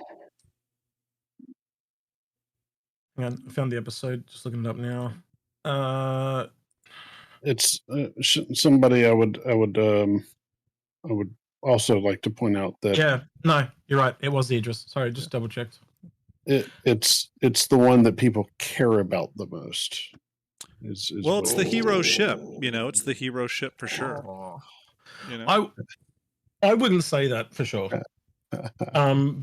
Hang on, I found the episode. Just looking it up now. It's somebody I would also like to point out that. Yeah, no, you're right. It was the Idris. Sorry, just double checked. It's the one that people care about the most. Well, it's the hero ship. It's the hero ship for sure. I wouldn't say that for sure.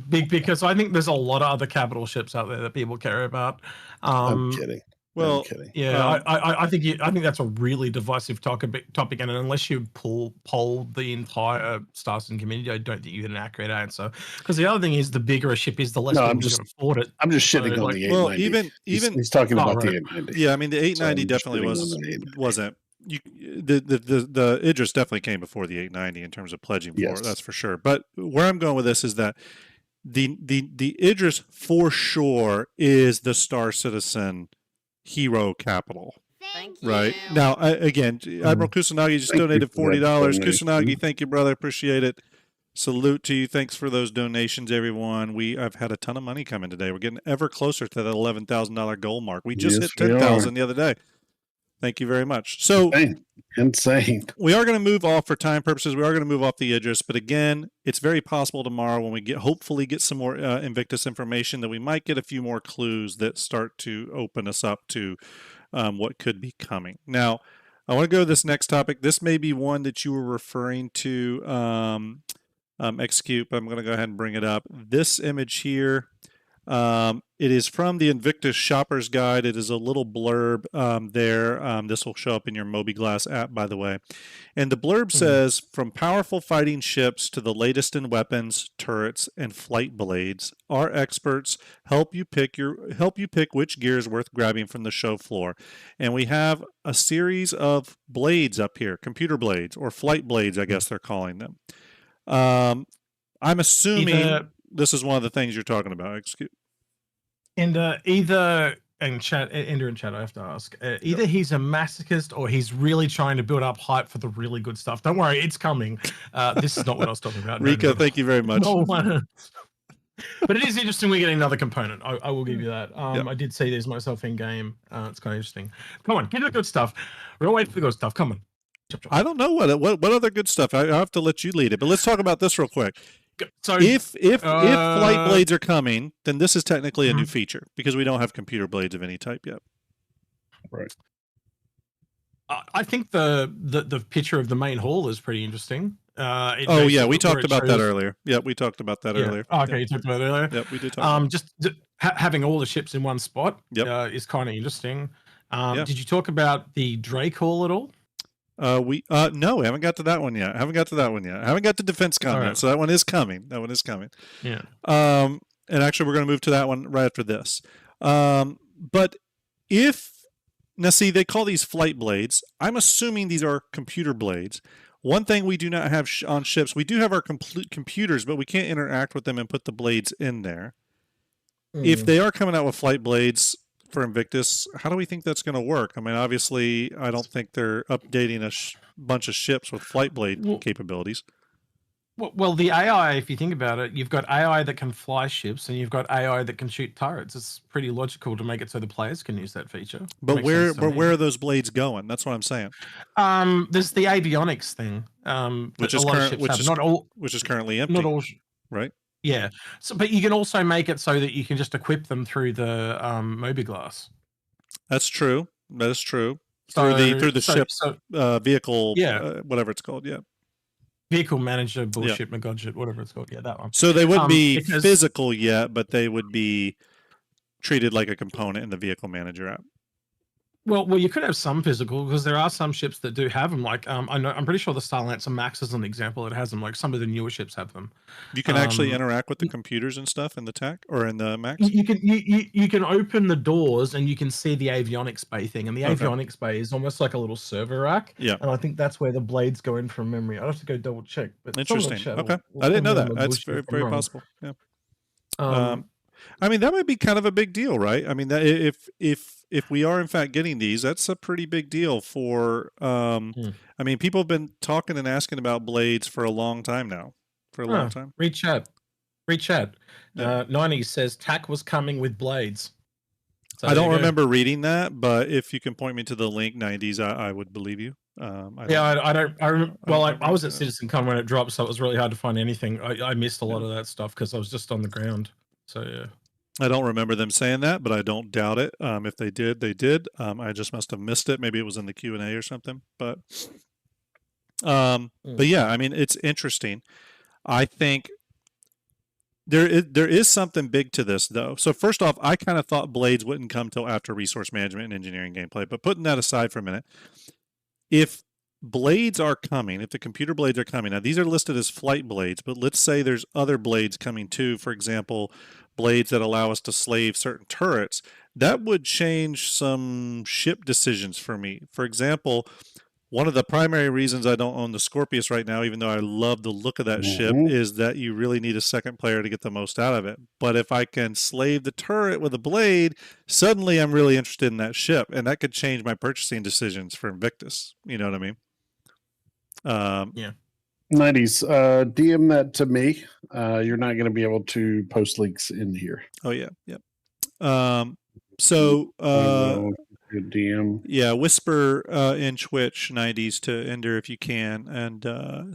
Because I think there's a lot of other capital ships out there that people care about. I'm kidding. Well, yeah, I think that's a really divisive topic, and unless you poll the entire Star Citizen community, I don't think you get an accurate answer. Because the other thing is, the bigger a ship is, the less people can afford it. I'm just shitting on the 890. Well, even he's talking about the 890. Yeah, I mean the 890 definitely wasn't. The Idris definitely came before the 890 in terms of pledging for it. That's for sure. But where I'm going with this is that the Idris for sure is the Star Citizen hero capital. Thank you. Right now, again, Admiral Kusanagi just donated $40. Kusanagi, thank you, brother. Appreciate it. Salute to you. Thanks for those donations, everyone. I've had a ton of money coming today. We're getting ever closer to that $11,000 goal mark. We just hit 10,000 the other day. Thank you very much. So insane. We are going to move off for time purposes. We are going to move off the Idris, but again, it's very possible tomorrow when we hopefully get some more Invictus information that we might get a few more clues that start to open us up to what could be coming. Now, I want to go to this next topic. This may be one that you were referring to, Xcube. I'm going to go ahead and bring it up. This image here. It is from the Invictus Shopper's Guide. It is a little blurb there. This will show up in your MobiGlass app, by the way. And the blurb says, from powerful fighting ships to the latest in weapons, turrets, and flight blades, our experts help you pick which gear is worth grabbing from the show floor. And we have a series of blades up here, computer blades, or flight blades, I guess they're calling them. I'm assuming this is one of the things you're talking about. Excuse. And Ender in chat, I have to ask. Either he's a masochist or he's really trying to build up hype for the really good stuff. Don't worry, it's coming. This is not what I was talking about. Rika, thank you very much. But it is interesting we're getting another component. I will give you that. I did see this myself in game. It's kind of interesting. Come on, get the good stuff. We're gonna wait for the good stuff. Come on. I don't know what other good stuff. I have to let you lead it. But let's talk about this real quick. So if flight blades are coming, then this is technically a new feature because we don't have computer blades of any type yet. Right. I think the picture of the main hall is pretty interesting. We talked about that earlier. Yeah, we talked about that earlier. Okay, you talked about it earlier. Yep, we did talk. Just having all the ships in one spot is kind of interesting. Did you talk about the Drake hall at all? No, we haven't got to that one yet. I haven't got to defense comment, so that one is coming. Yeah. And actually, we're going to move to that one right after this. But now see, they call these flight blades. I'm assuming these are computer blades. One thing we do not have on ships, we do have our computers, but we can't interact with them and put the blades in there. If they are coming out with flight blades for Invictus, how do we think that's going to work? I mean, obviously, I don't think they're updating a bunch of ships with flight blade capabilities. Well, the AI, if you think about it, you've got AI that can fly ships and you've got AI that can shoot turrets. It's pretty logical to make it so the players can use that feature. But where are those blades going? That's what I'm saying. There's the avionics thing, which is currently empty. Not all, right? Yeah. So, but you can also make it so that you can just equip them through the MobiGlass. That's true. That is true. Through the ship vehicle, whatever it's called. Yeah. Vehicle manager bullshit, McGodget, whatever it's called. Yeah, that one. So they wouldn't be physical yet, but they would be treated like a component in the vehicle manager app. Well, you could have some physical because there are some ships that do have them. Like, I'm pretty sure the Starlancer Max is an example that has them. Like some of the newer ships have them. You can actually interact with the computers and stuff in the tech or in the Max. You can open the doors and you can see the avionics bay thing, and the avionics bay is almost like a little server rack. Yeah, and I think that's where the blades go in from memory. I'd have to go double check. But interesting. Okay, I didn't know that. That's very possible. Yeah. I mean, that might be kind of a big deal, right? I mean, that if we are in fact getting these, that's a pretty big deal for. I mean, people have been talking and asking about blades for a long time now. For a long time. Read chat. Yeah. 90 says TAC was coming with blades. So I don't remember reading that, but if you can point me to the link, 90s, I would believe you. I don't. I remember. Well, I was at CitizenCon when it dropped, so it was really hard to find anything. I missed a lot of that stuff because I was just on the ground. So yeah. I don't remember them saying that, but I don't doubt it. If they did, they did. I just must have missed it. Maybe it was in the Q&A or something. But yeah, I mean, it's interesting. I think there is something big to this, though. So first off, I kind of thought blades wouldn't come till after resource management and engineering gameplay. But putting that aside for a minute, if blades are coming, if the computer blades are coming, now these are listed as flight blades, but let's say there's other blades coming too. For example, blades that allow us to slave certain turrets, that would change some ship decisions for me. For example, one of the primary reasons I don't own the Scorpius right now, even though I love the look of that ship, is that you really need a second player to get the most out of it. But if I can slave the turret with a blade, suddenly I'm really interested in that ship, and that could change my purchasing decisions for Invictus. You know what I mean? Yeah. 90s, DM that to me. You're not going to be able to post links in here. Oh yeah, yep. So DM. Yeah, whisper in Twitch 90s to Ender if you can, and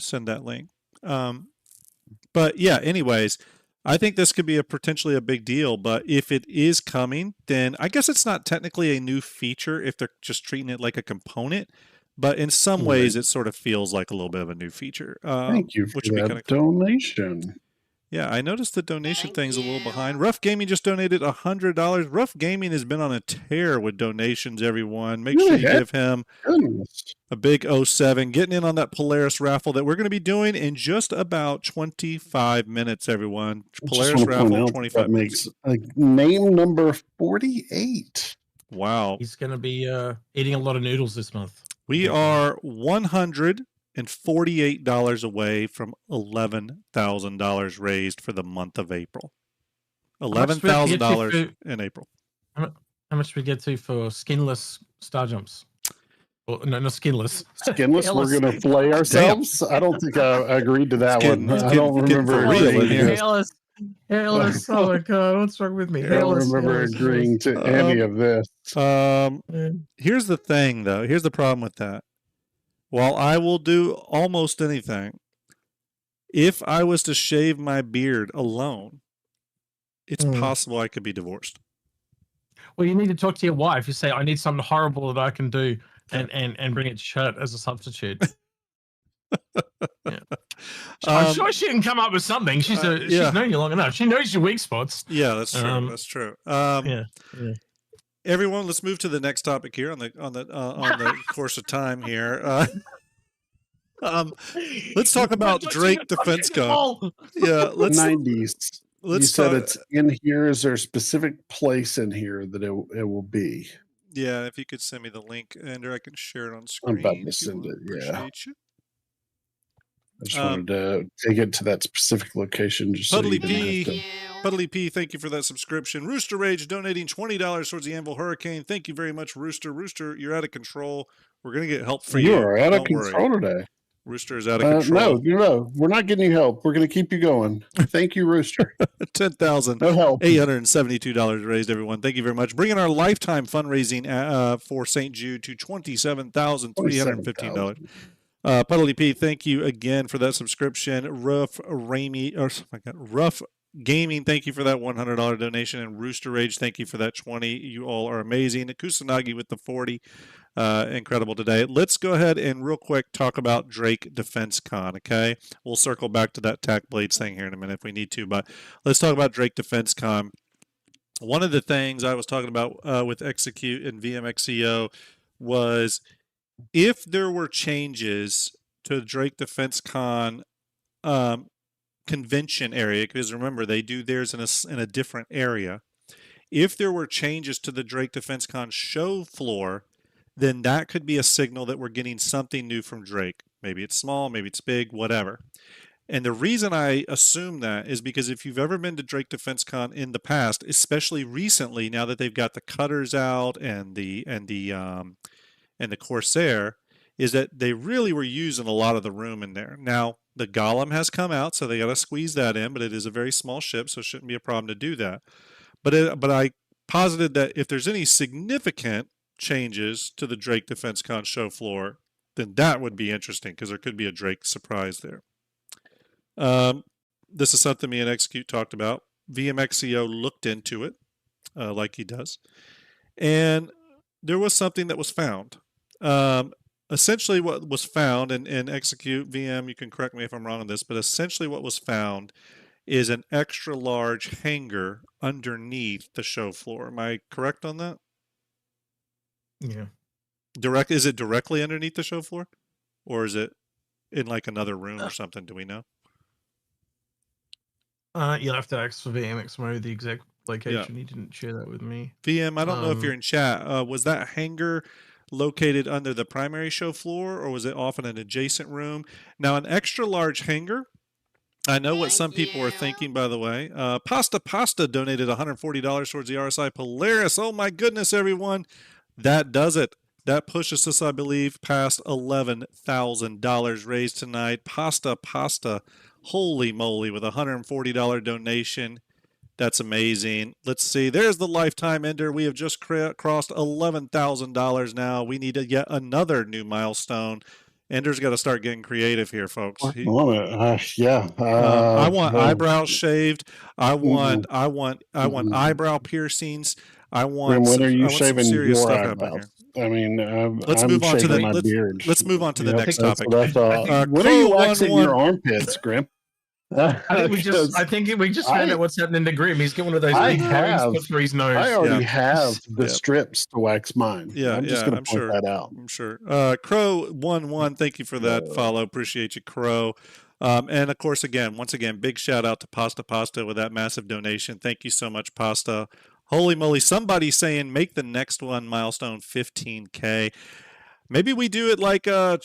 send that link. But yeah, anyways, I think this could be potentially a big deal. But if it is coming, then I guess it's not technically a new feature if they're just treating it like a component. But in some ways, it sort of feels like a little bit of a new feature. Thank you for that donation. Yeah, I noticed the donation thing's a little behind. Rough Gaming just donated $100. Rough Gaming has been on a tear with donations, everyone. Make sure you give him a big 07. Getting in on that Polaris Raffle that we're going to be doing in just about 25 minutes, everyone. Polaris Raffle, 25 minutes. Name number 48. Wow. He's going to be eating a lot of noodles this month. We are $148 away from $11,000 raised for the month of April. $11,000 in April. How much do we get to for skinless Starjumps? Well, no, not skinless. Skinless? We're going to flay ourselves? Damn. I don't think I agreed to that one. I don't remember agreeing. Hairless. Oh my God, what's wrong with me? I don't remember agreeing to any of this. Here's the thing, though. Here's the problem with that. While I will do almost anything, if I was to shave my beard alone, it's possible I could be divorced. Well, you need to talk to your wife. You say, I need something horrible that I can do and bring it to shirt as a substitute. Yeah. I'm sure she can come up with something. She's known you long enough. She knows your weak spots. Yeah, that's true. That's true. Everyone, let's move to the next topic here on the course of time here. Let's talk about Drake Defense Con. Yeah, let's 90s. You said it's in here. Is there a specific place in here that it will be? Yeah, if you could send me the link, Ender, I can share it on screen. I'm about to send it. Yeah. You. I just wanted to take it to that specific location. Just Puddly P, thank you for that subscription. Rooster Rage donating $20 towards the Anvil Hurricane. Thank you very much, Rooster. Rooster, you're out of control. We're going to get help for you. You are out of control today. Rooster is out of control. No, we're not getting you help. We're going to keep you going. Thank you, Rooster. $10,872 raised, everyone. Thank you very much. Bringing our lifetime fundraising for St. Jude to $27,315. Puddly P, thank you again for that subscription. Rough Gaming, thank you for that $100 donation. And Rooster Rage, thank you for that 20. You all are amazing. Kusanagi with the 40. Incredible today. Let's go ahead and real quick talk about Drake Defense Con, okay? We'll circle back to that TAC Blades thing here in a minute if we need to, but let's talk about Drake Defense Con. one of the things I was talking about with Execute and VMXEO was if there were changes to Drake Defense Con convention area, because remember they do theirs in a different area. If there were changes to the Drake Defense Con show floor, then that could be a signal that we're getting something new from Drake. Maybe it's small, maybe it's big, whatever. And the reason I assume that is because if you've ever been to Drake Defense Con in the past, especially recently, now that they've got the cutters out and the Corsair, is that they really were using a lot of the room in there. Now the Golem has come out, so they got to squeeze that in, but it is a very small ship, so it shouldn't be a problem to do that. But I posited that if there's any significant changes to the Drake Defense Con show floor, then that would be interesting because there could be a Drake surprise there. This is something me and Execute talked about. VMXEO looked into it, like he does, and there was something that was found. Essentially, what was found, and Execute VM, you can correct me if I'm wrong on this, but essentially what was found is an extra large hangar underneath the show floor. Am I correct on that? Yeah. Is it directly underneath the show floor, or is it in like another room or something? Do we know? You'll have to ask for VMXMO the exact location. He didn't share that with me. VM, I don't know if you're in chat. Was that hangar located under the primary show floor, or was it off in an adjacent room? Now, an extra large hangar, I know what some people are thinking, by the way. Pasta donated $140 towards the RSI Polaris. Oh my goodness, everyone. That does it. That pushes us, I believe, past $11,000 raised tonight. Pasta, holy moly, with a $140 donation. That's amazing. Let's see. There's the lifetime ender. We have just crossed $11,000 now. We need yet another new milestone. Ender's got to start getting creative here, folks. I want eyebrows shaved. I want eyebrow piercings. I want. When are you shaving serious your stuff eyebrows? I mean, let's move on to the let's move on to the next topic. What are you waxing your armpits, Grim? I think we just found out what's happening to Grim. He's getting one of those big rings for his nose. I already have the strips to wax mine. I'm just going to point that out. I'm sure. Crow11, thank you for that follow. Appreciate you, Crow. And of course, once again, big shout out to Pasta with that massive donation. Thank you so much, Pasta. Holy moly! Somebody's saying make the next one milestone 15K. Maybe we do it like I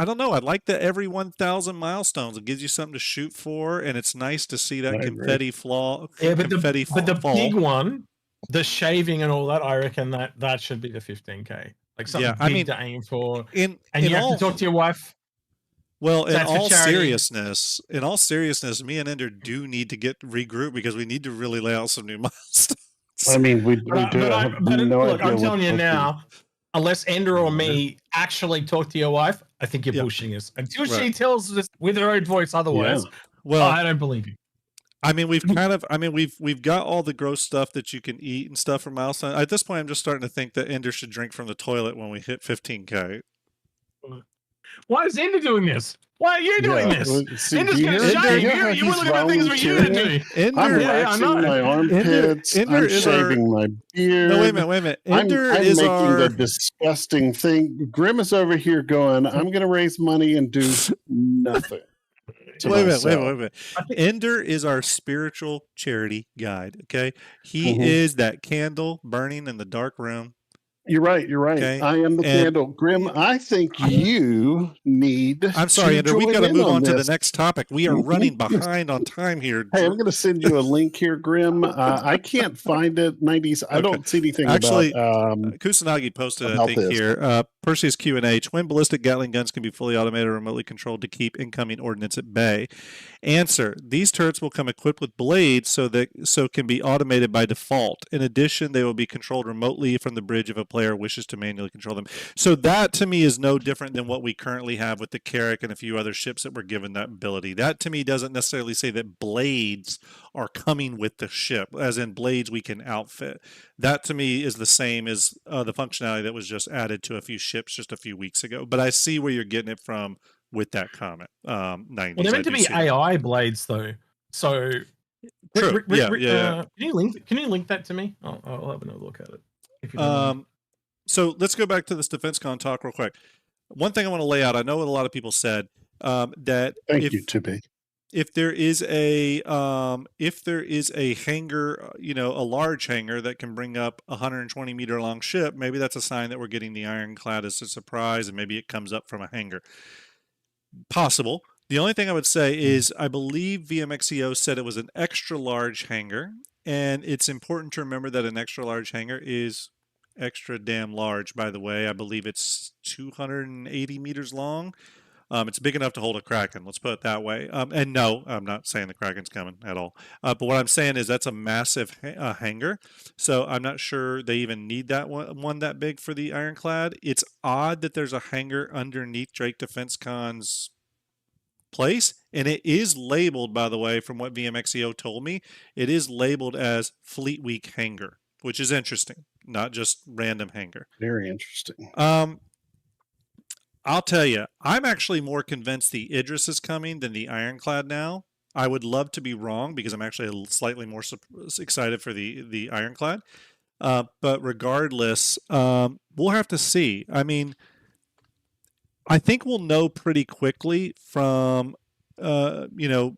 don't know. I like the every 1,000 milestones. It gives you something to shoot for, and it's nice to see that confetti fall. Yeah, but the big one, the shaving and all that, I reckon that should be the 15K. Like something big to aim for. And you have to talk to your wife. Well, in all seriousness, me and Ender do need to get regrouped because we need to really lay out some new milestones. I mean, we do. Look, I'm telling you now. Unless Ender or me actually talk to your wife, I think you're bullshitting us. Until she tells us with her own voice otherwise, well, I don't believe you. I mean, we've got all the gross stuff that you can eat and stuff from milestone. At this point, I'm just starting to think that Ender should drink from the toilet when we hit 15K. Why is Ender doing this? Why are you doing this? Ender's going to shave. You were looking at things for you to do. I'm waxing my armpits. I'm shaving my beard. No, wait a minute. Ender I'm is making the disgusting thing. Grim is over here going, I'm going to raise money and do nothing. Wait a minute. Ender is our spiritual charity guide, okay? He is that candle burning in the dark room. You're right. Okay. I am the candle. Grim, I think you need. I'm sorry, Ender. We've got to move on to the next topic. We are running behind on time here. Hey, I'm going to send you a link here, Grim. I can't find it. 90s. I don't see anything actually, about. Kusanagi posted, I think, here. Perseus Q&A. Twin ballistic Gatling guns can be fully automated or remotely controlled to keep incoming ordnance at bay. Answer: these turrets will come equipped with blades so can be automated by default. In addition, they will be controlled remotely from the bridge if a player wishes to manually control them. So that to me is no different than what we currently have with the Carrack and a few other ships that were given that ability. That to me doesn't necessarily say that blades are coming with the ship, as in blades we can outfit. That to me is the same as the functionality that was just added to a few ships just a few weeks ago. But I see where you're getting it from with that comment. 90s. Well, they're meant to be AI blades, though. So True. Yeah. Can you link that to me? I'll have another look at it. If you don't mind. So let's go back to this DefenseCon talk real quick. One thing I want to lay out, I know what a lot of people said, that Thank you, 2B. If there is a hangar, a large hangar that can bring up a 120 meter long ship, maybe that's a sign that we're getting the Ironclad as a surprise, and maybe it comes up from a hangar. Possible. The only thing I would say is I believe VMXEO said it was an extra large hangar, and it's important to remember that an extra large hangar is extra damn large, by the way. I believe it's 280 meters long. It's big enough to hold a Kraken. Let's put it that way. And no, I'm not saying the Kraken's coming at all. But what I'm saying is that's a massive hangar. So I'm not sure they even need that one that big for the Ironclad. It's odd that there's a hangar underneath Drake Defense Con's place. And it is labeled, by the way, from what VMXEO told me, it is labeled as Fleet Week hangar, which is interesting. Not just random hangar. Very interesting. I'll tell you, I'm actually more convinced the Idris is coming than the Ironclad now. I would love to be wrong because I'm actually slightly more excited for the Ironclad. But regardless, we'll have to see. I mean, I think we'll know pretty quickly from, additional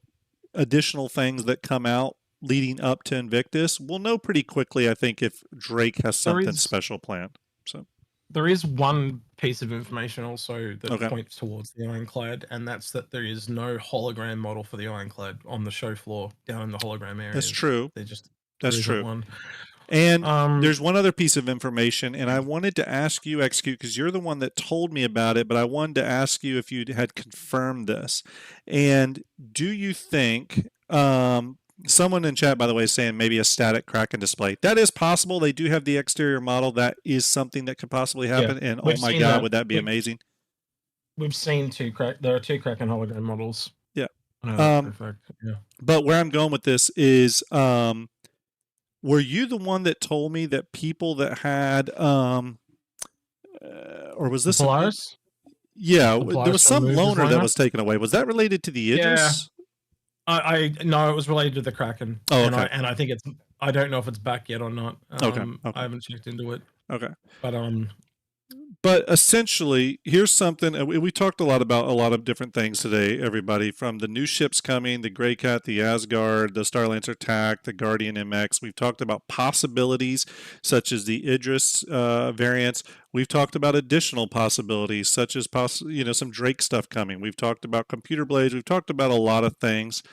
things that come out leading up to Invictus. We'll know pretty quickly, I think, if Drake has something special planned. So. There is one piece of information also that points towards the Ironclad, and that's that there is no hologram model for the Ironclad on the show floor down in the hologram area. That's true. That's true. One. And there's one other piece of information, and I wanted to ask you, Execute, because you're the one that told me about it, but I wanted to ask you if you had confirmed this. And do you think... someone in chat, by the way, is saying maybe a static Kraken display. That is possible. They do have the exterior model. That is something that could possibly happen. Yeah, and oh my God, would that be amazing? We've seen there are two Kraken hologram models. Yeah. Yeah. But where I'm going with this is, were you the one that told me that people that had, or was this Polaris? Yeah, there was some loaner that was taken away. Was that related to the Idris? Yeah. No, it was related to the Kraken. Oh, okay. And I think I don't know if it's back yet or not. Okay. I haven't checked into it. Okay. But essentially, here's something. We talked a lot about a lot of different things today, everybody, from the new ships coming, the Grey Cat, the Asgard, the Starlancer TAC, the Guardian MX. We've talked about possibilities such as the Idris variants. We've talked about additional possibilities such as some Drake stuff coming. We've talked about computer blades. We've talked about a lot of things.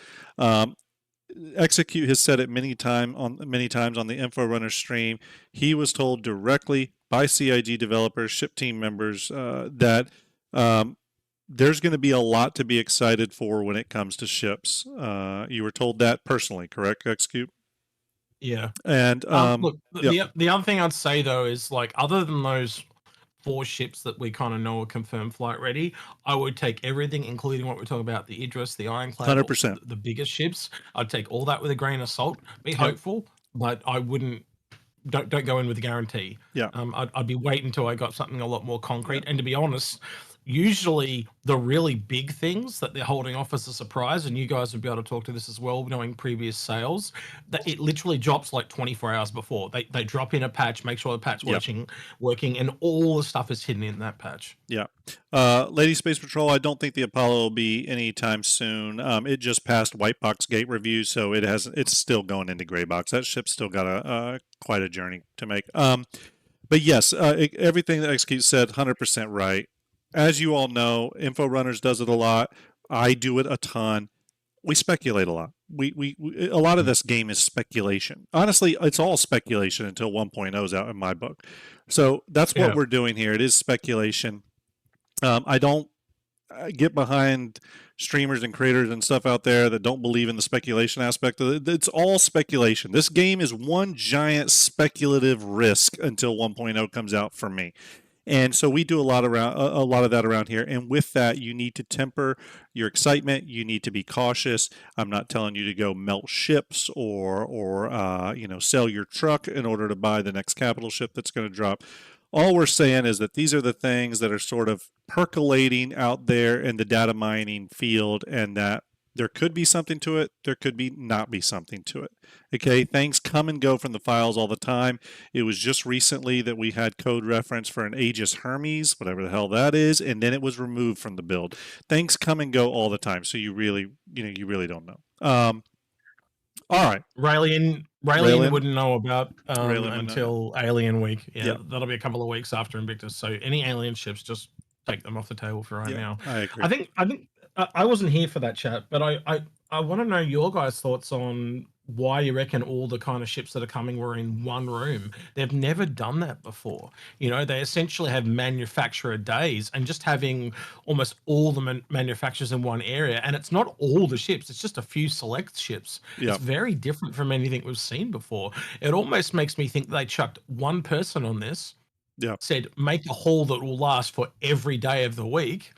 Execute has said it many times on the InfoRunner stream. He was told directly by CIG developers, ship team members, that there's going to be a lot to be excited for when it comes to ships. You were told that personally, correct, Execute? Yeah. And look, the other thing I'd say though is, like, other than those 4 ships that we kind of know are confirmed flight ready, I would take everything, including what we're talking about, the Idris, the Ironclad, 100%. The biggest ships. I'd take all that with a grain of salt. Be hopeful, but I wouldn't. Don't go in with a guarantee. Yeah. I'd be waiting until I got something a lot more concrete. And to be honest, usually the really big things that they're holding off as a surprise, and you guys would be able to talk to this as well, knowing previous sales, that it literally drops like 24 hours before. They drop in a patch, make sure the patch working, and all the stuff is hidden in that patch. Yeah. Lady Space Patrol, I don't think the Apollo will be anytime soon. It just passed white box gate review, so it's still going into gray box. That ship's still got quite a journey to make. But yes, everything that Execute said, 100% right. As you all know, InfoRunners does it a lot. I do it a ton. We speculate a lot. We a lot of this game is speculation. Honestly, it's all speculation until 1.0 is out in my book. So that's what we're doing here. It is speculation. I don't get behind streamers and creators and stuff out there that don't believe in the speculation aspect of it. It's all speculation. This game is one giant speculative risk until 1.0 comes out for me. And so we do a lot of that around here. And with that, you need to temper your excitement. You need to be cautious. I'm not telling you to go melt ships or sell your truck in order to buy the next capital ship that's going to drop. All we're saying is that these are the things that are sort of percolating out there in the data mining field, and that There could be something to it. There could be not be something to it. Okay, things come and go from the files all the time. It was just recently that we had code reference for an Aegis Hermes, whatever the hell that is, and then it was removed from the build. Things come and go all the time, so you really don't know. All right. Raylene wouldn't know about until Alien Week. Yeah, that'll be a couple of weeks after Invictus. So any alien ships, just take them off the table for right now. I agree. I think I wasn't here for that chat, but I want to know your guys' thoughts on why you reckon all the kind of ships that are coming were in one room. They've never done that before. You know, they essentially have manufacturer days, and just having almost all the manufacturers in one area, and it's not all the ships, it's just a few select ships. It's very different from anything we've seen before. It almost makes me think they chucked one person on this, said make a haul that will last for every day of the week.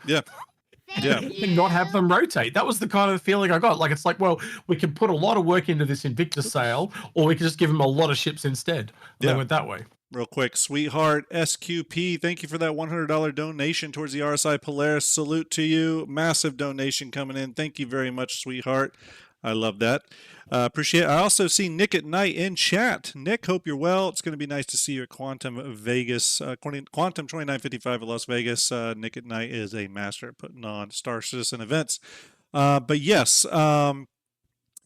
And not have them rotate. That was the kind of feeling I got. Like, it's like, well, we can put a lot of work into this Invictus sale, or we can just give them a lot of ships instead. They went that way. Real quick, Sweetheart SQP, thank you for that $100 donation towards the RSI Polaris. Salute to you. Massive donation coming in. Thank you very much, Sweetheart. I love that. Appreciate it. I also see Nick at Night in chat. Nick, hope you're well. It's going to be nice to see you at Quantum Vegas, Quantum 2955 at Las Vegas. Nick at Night is a master at putting on Star Citizen events. But yes,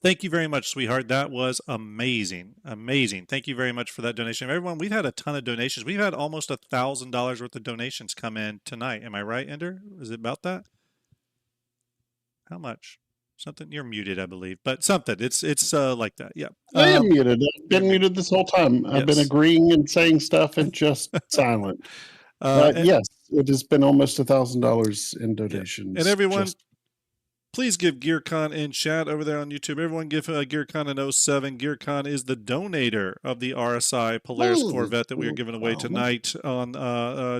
thank you very much, Sweetheart. That was amazing. Amazing. Thank you very much for that donation. Everyone, we've had a ton of donations. We've had almost $1,000 worth of donations come in tonight. Am I right, Ender? Is it about that? How much? Something, you're muted, I believe, but something. It's like that. Yeah. I am muted. I've been muted this whole time. I've been agreeing and saying stuff and just silent. Yes, it has been almost $1,000 in donations. And everyone, please give GearCon in chat over there on YouTube. Everyone give GearCon an 07. GearCon is the donator of the RSI Polaris Corvette that we are giving away tonight on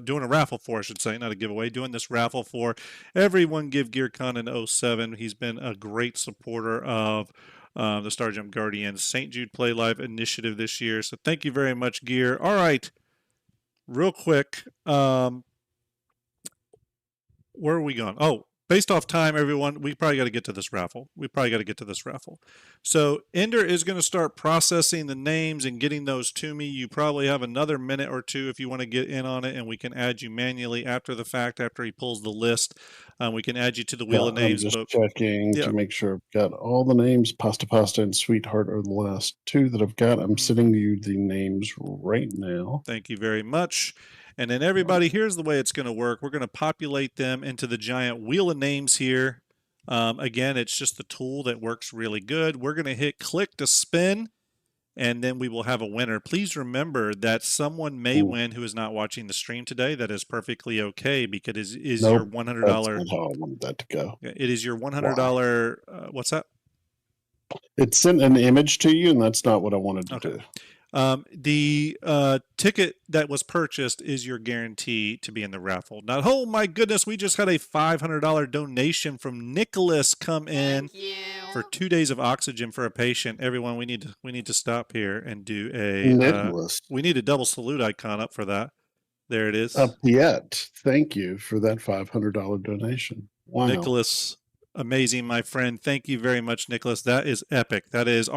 doing a raffle for, I should say, not a giveaway, doing this raffle for. Everyone give GearCon an 07. He's been a great supporter of the Starjump Guardians St. Jude Play Live initiative this year. So thank you very much, Gear. All right, real quick, where are we going? Oh, based off time, everyone, we probably got to get to this raffle. So Ender is going to start processing the names and getting those to me. You probably have another minute or two if you want to get in on it, and we can add you manually after the fact, after he pulls the list. We can add you to the wheel of names. I'm just checking to make sure I've got all the names. Pasta and Sweetheart are the last two that I've got. I'm sending you the names right now. Thank you very much. And then everybody, here's the way it's going to work. We're going to populate them into the giant wheel of names here. Again, it's just the tool that works really good. We're going to hit click to spin, and then we will have a winner. Please remember that someone may win who is not watching the stream today. That is perfectly okay, because it is your $100. That's not how I wanted that to go. It is your $100. What's that? It sent an image to you, and that's not what I wanted to do. The ticket that was purchased is your guarantee to be in the raffle. Now, oh my goodness, we just had a $500 donation from Nicholas come in for 2 days of oxygen for a patient. Everyone, we need to stop here and do a we need a double salute icon up for that. There it is. Up yet. Thank you for that $500 donation. Wow. Nicholas, amazing, my friend. Thank you very much, Nicholas. That is epic. That is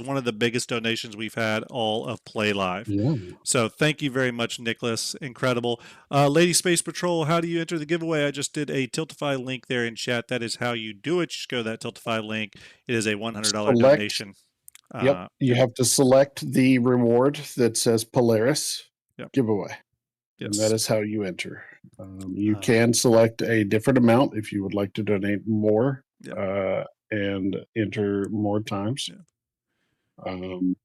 one of the biggest donations we've had all of Play Live. Yeah. So thank you very much, Nicholas. Incredible. Lady Space Patrol, how do you enter the giveaway? I just did a Tiltify link there in chat. That is how you do it. Just go to that Tiltify link. It is a $100 donation. You have to select the reward that says Polaris giveaway. Yes. And that is how you enter. You can select a different amount if you would like to donate more and enter more times. And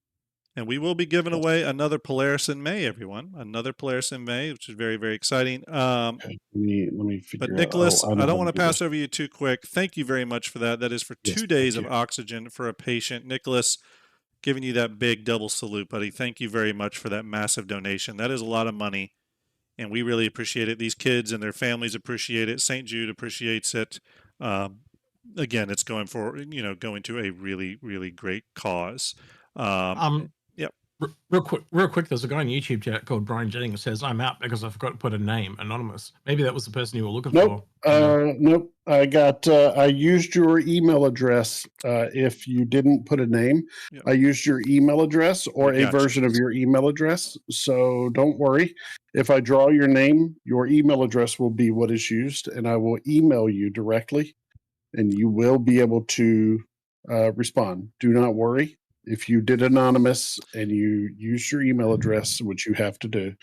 we will be giving away another Polaris in May, everyone. Another Polaris in May, which is very, very exciting. Okay. Let me figure but Nicholas, I don't want to pass over you too quick. Thank you very much for that. That is for 2 days of oxygen for a patient. Nicholas, giving you that big double salute, buddy. Thank you very much for that massive donation. That is a lot of money, and we really appreciate it. These kids and their families appreciate it. St. Jude appreciates it. Again, it's going to a really, really great cause. Real quick. There's a guy on YouTube chat called Brian Jennings who says, "I'm out because I forgot to put a name, anonymous." Maybe that was the person you were looking for. Nope. I used your email address. If you didn't put a name, Yep. I used your email address or a version of your email address. So don't worry. If I draw your name, your email address will be what is used, and I will email you directly, and you will be able to respond. Do not worry. If you did anonymous and you use your email address, which you have to do,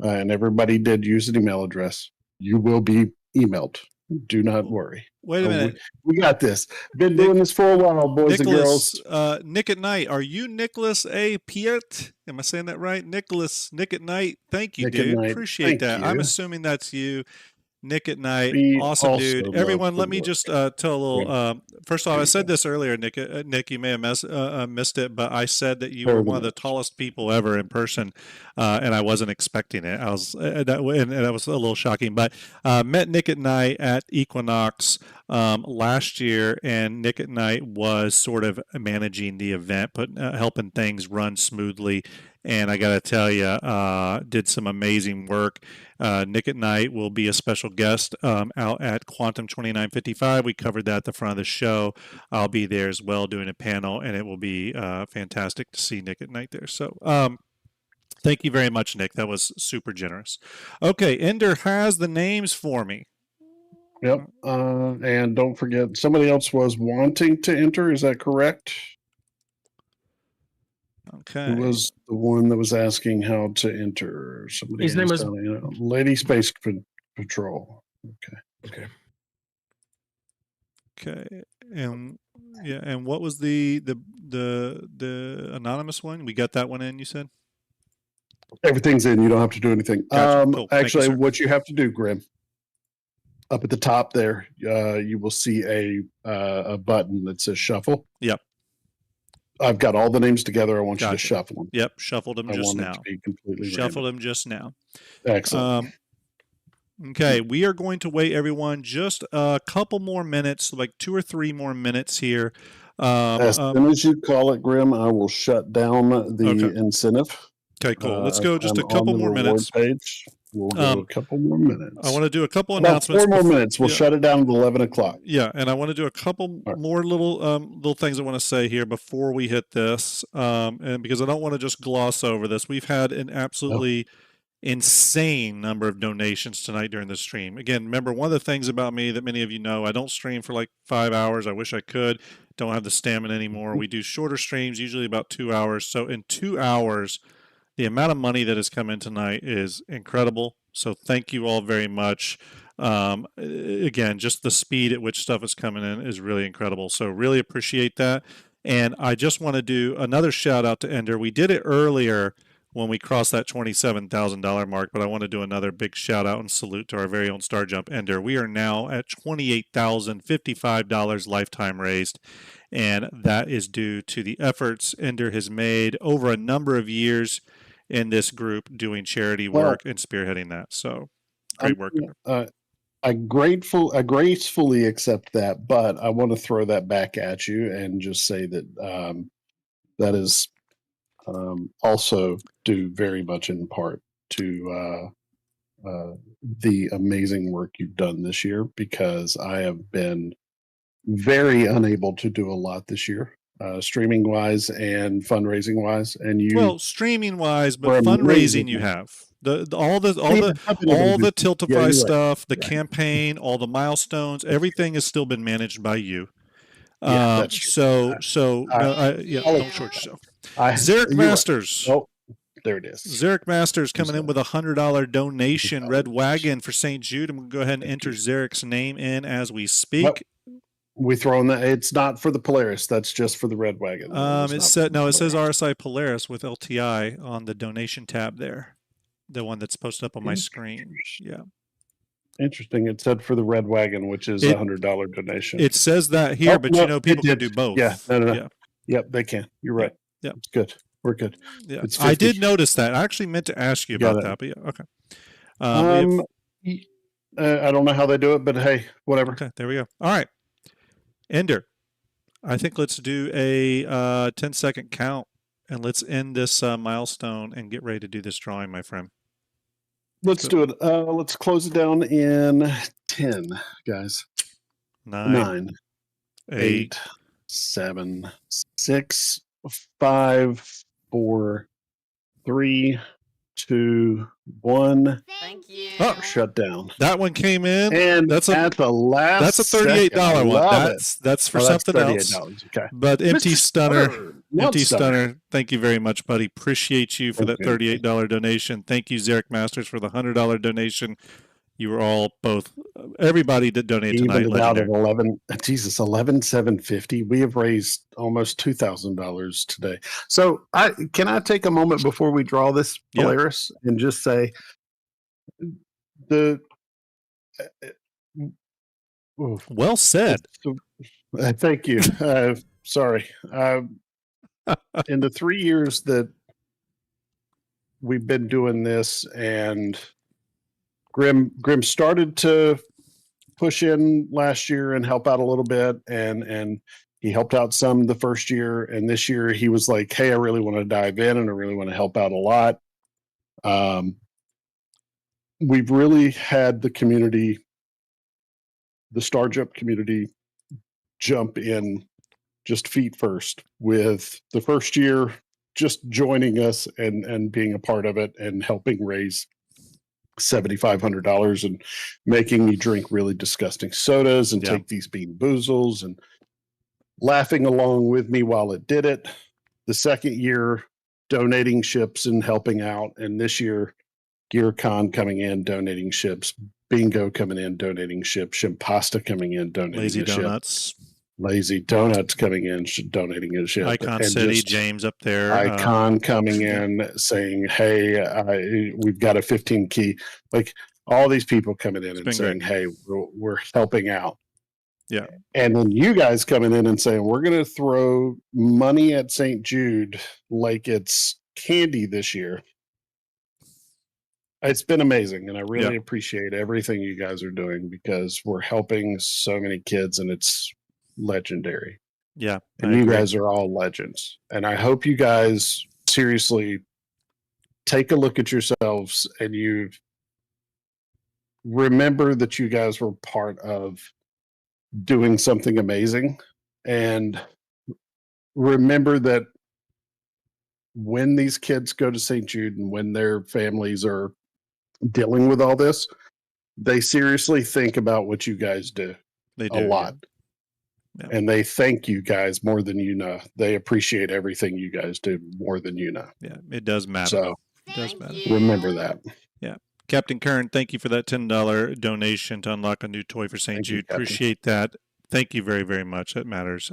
and everybody did use an email address, you will be emailed. Do not worry. Wait a minute. We got this. Been doing this for a while, boys Nicholas, and girls. Nick at Night. Are you Nicholas A. Piet? Am I saying that right? Nick at Night. Thank you, Nick dude. Night. Appreciate that. You. I'm assuming that's you. Nick at Night. We Awesome, dude. Everyone, let me just tell a little. First off, I said this earlier, Nick. Nick, you may have missed it, but I said that you were one of the tallest people ever in person, and I wasn't expecting it. I was that was a little shocking. But met Nick at Night at Equinox last year, and Nick at Night was sort of managing the event, helping things run smoothly. And I got to tell you, did some amazing work. Nick at Night will be a special guest out at Quantum 2955. We covered that at the front of the show. I'll be there as well doing a panel, and it will be fantastic to see Nick at Night there. So thank you very much, Nick. That was super generous. Okay, Ender has the names for me. Yep. And don't forget, somebody else was wanting to enter. Is that correct? Okay. Who was the one that was asking how to enter? Somebody. His name was Lady Space Patrol. Okay. And yeah, and what was the anonymous one? We got that one in, you said? Everything's in. You don't have to do anything. Gotcha. Cool. Actually, Thank you, what you have to do, Grim, up at the top there, you will see a button that says shuffle. Yep. I've got all the names together. I want you to shuffle them. Yep, shuffled them just now. Shuffled them just now. Excellent. Okay, we are going to wait, everyone, just a couple more minutes, like 2 or 3 more minutes here. As soon as you call it, Grim, I will shut down the incentive. Okay, cool. Let's go just a couple more minutes. Page. We'll go a couple more minutes. I want to do a couple announcements. 4 more minutes. We'll shut it down at 11 o'clock. Yeah, and I want to do a couple more little things I want to say here before we hit this, and because I don't want to just gloss over this. We've had an absolutely insane number of donations tonight during the stream. Again, remember, one of the things about me that many of you know, I don't stream for like 5 hours. I wish I could. Don't have the stamina anymore. We do shorter streams, usually about 2 hours. So in 2 hours, the amount of money that has come in tonight is incredible. So thank you all very much. Again, just the speed at which stuff is coming in is really incredible. So really appreciate that. And I just want to do another shout out to Ender. We did it earlier when we crossed that $27,000 mark, but I want to do another big shout out and salute to our very own Starjump Ender. We are now at $28,055 lifetime raised, and that is due to the efforts Ender has made over a number of years in this group doing charity work and spearheading that. So great work. I gracefully accept that, but I want to throw that back at you and just say that that is also due very much in part to the amazing work you've done this year, because I have been very unable to do a lot this year. Streaming wise and fundraising wise, and streaming wise, but fundraising you have all the Tiltify stuff, the campaign, all the milestones, everything has still been managed by you. Don't short yourself. Zarek Masters. Oh, there it is. Zarek Masters coming in with $100 donation. Red Wagon for St. Jude. I'm going to go ahead and enter Zarek's name in as we speak. We throw in that. It's not for the Polaris. That's just for the Red Wagon. It says RSI Polaris with LTI on the donation tab there. The one that's posted up on my screen. Yeah. Interesting. It said for the Red Wagon, which is $100 donation. It says that here, but people can do both. Yeah. No. Yeah. Yep, they can. You're right. Yeah. It's good. We're good. Yeah. I did notice that. I actually meant to ask you about that, but yeah. Okay. I don't know how they do it, but hey, whatever. Okay. There we go. All right. Ender, I think let's do a 10-second count and let's end this milestone and get ready to do this drawing, my friend. Let's do it. Let's close it down in 10, guys. 9, 8, 7, 6, 5, 4, 3, 2, 1. Thank you. Oh, shut down. That one came in, and that's at the last. That's a $38 one. That's for something else. Okay. But Empty Mr. Stunner, Empty Stunner, thank you very much, buddy. Appreciate you for that $38 donation. Thank you, Zarek Masters, for the $100 donation. You were all both, everybody that donated tonight. Even out of 11,750. We have raised almost $2,000 today. So can I take a moment before we draw this Polaris and just say well said. Thank you. Sorry. In the 3 years that we've been doing this, and Grim started to push in last year and help out a little bit, and he helped out some the first year, and this year he was like, hey, I really want to dive in and I really want to help out a lot. We've really had the community, the Starjump community, jump in just feet first with the first year just joining us and being a part of it and helping raise $7,500 and making me drink really disgusting sodas and take these Bean Boozles and laughing along with me while it did it. The second year, donating ships and helping out. And this year, GearCon coming in, donating ships. Bingo coming in, donating ships. Shimpasta coming in, donating Lazy a ship. Donuts. Lazy Donuts coming in, donating a ship. Icon City, James up there. Icon coming in saying, hey, we've got a 15 key. Like all these people coming in and saying, hey, we're helping out. Yeah. And then you guys coming in and saying, we're going to throw money at St. Jude like it's candy this year. It's been amazing. And I really appreciate everything you guys are doing because we're helping so many kids and it's legendary. Yeah. And you guys are all legends. And I hope you guys seriously take a look at yourselves and you remember that you guys were part of doing something amazing. And remember that when these kids go to St. Jude and when their families are dealing with all this, they seriously think about what you guys do. They do a lot. Yeah. And they thank you guys more than you know. They appreciate everything you guys do more than you know. Yeah, it does matter. So it does matter. Remember that. Yeah. Captain Kern, thank you for that $10 donation to unlock a new toy for St. Jude. Appreciate that. Thank you very, very much. That matters.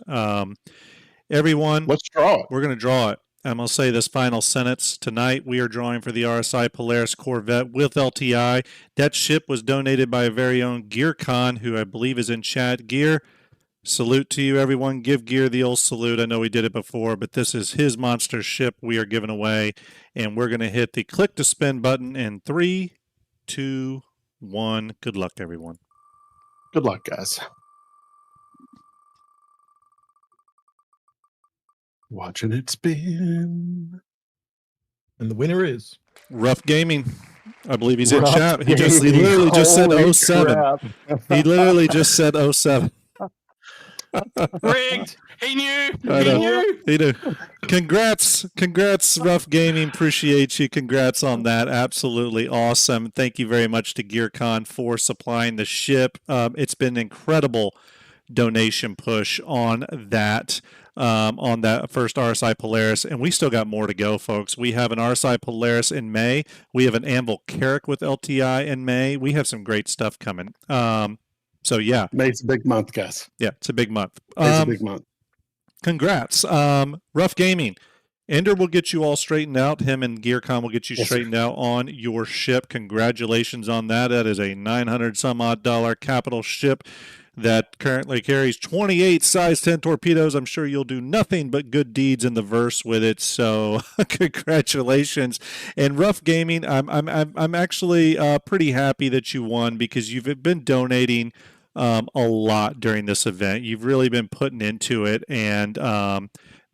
Everyone, let's draw it. We're going to draw it. I'm going to say this final sentence. Tonight, we are drawing for the RSI Polaris Corvette with LTI. That ship was donated by a very own GearCon, who I believe is in chat. Gear, salute to you, everyone. Give Gear the old salute. I know we did it before, but this is his monster ship we are giving away. And we're going to hit the click to spin button in 3, 2, 1. Good luck, everyone. Good luck, guys. Watching it spin. And the winner is Rough Gaming. I believe he's in chat. He literally just said 07. He literally just said 07. Rigged. He knew. He knew. Congrats, Rough Gaming. Appreciate you. Congrats on that. Absolutely awesome. Thank you very much to GearCon for supplying the ship. It's been an incredible donation push on that first RSI Polaris, and we still got more to go, folks. We have an RSI Polaris in May. We have an Anvil Carrack with LTI in May. We have some great stuff coming. So yeah, May's a big month, guys. Yeah, it's a big month. It's a big month. Congrats, Rough Gaming. Ender will get you all straightened out. Him and GearCon will get you straightened out on your ship. Congratulations on that. That is a $900 some odd capital ship that currently carries 28 size 10 torpedoes. I'm sure you'll do nothing but good deeds in the verse with it. So congratulations. And Rough Gaming, I'm actually pretty happy that you won because you've been donating a lot during this event. You've really been putting into it, and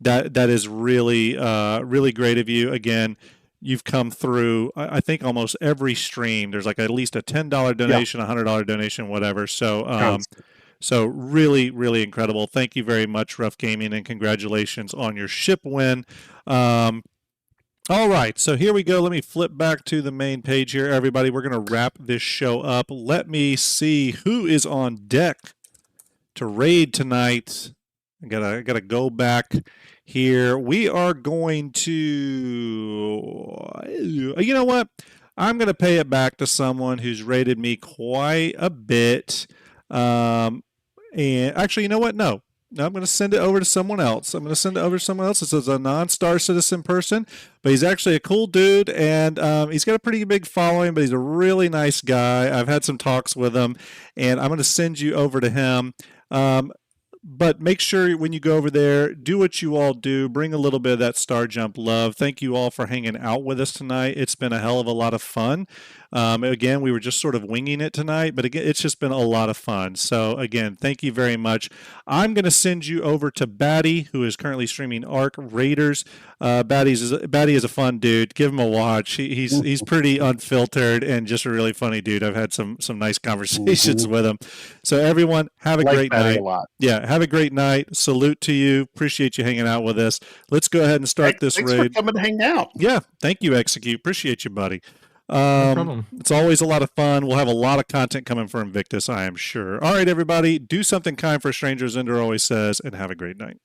that is really really great of you. Again, you've come through, I think, almost every stream. There's like at least a $10 donation, a $100 donation, whatever. So so really, really incredible. Thank you very much, Rough Gaming, and congratulations on your ship win. All right, so here we go. Let me flip back to the main page here, everybody. We're going to wrap this show up. Let me see who is on deck to raid tonight. I gotta go back here. We are going to, you know what? I'm going to pay it back to someone who's rated me quite a bit. And actually, you know what? No, I'm going to send it over to someone else. This is a non-Star Citizen person, but he's actually a cool dude, and he's got a pretty big following, but he's a really nice guy. I've had some talks with him, and I'm going to send you over to him. But make sure when you go over there, do what you all do. Bring a little bit of that Starjump love. Thank you all for hanging out with us tonight. It's been a hell of a lot of fun. Again, we were just sort of winging it tonight, but again, it's just been a lot of fun. So again, thank you very much. I'm going to send you over to Batty, who is currently streaming Ark Raiders. Batty is a fun dude. Give him a watch. He's pretty unfiltered and just a really funny dude. I've had some nice conversations with him. So everyone, have a great night. A lot. Yeah, have a great night. Salute to you. Appreciate you hanging out with us. Let's go ahead and start this Thanks raid. for coming to hang out. Yeah, thank you, Execute. Appreciate you, buddy. No problem. It's always a lot of fun. We'll have a lot of content coming for Invictus, I am sure. All right, everybody, do something kind for strangers, Ender always says, and have a great night.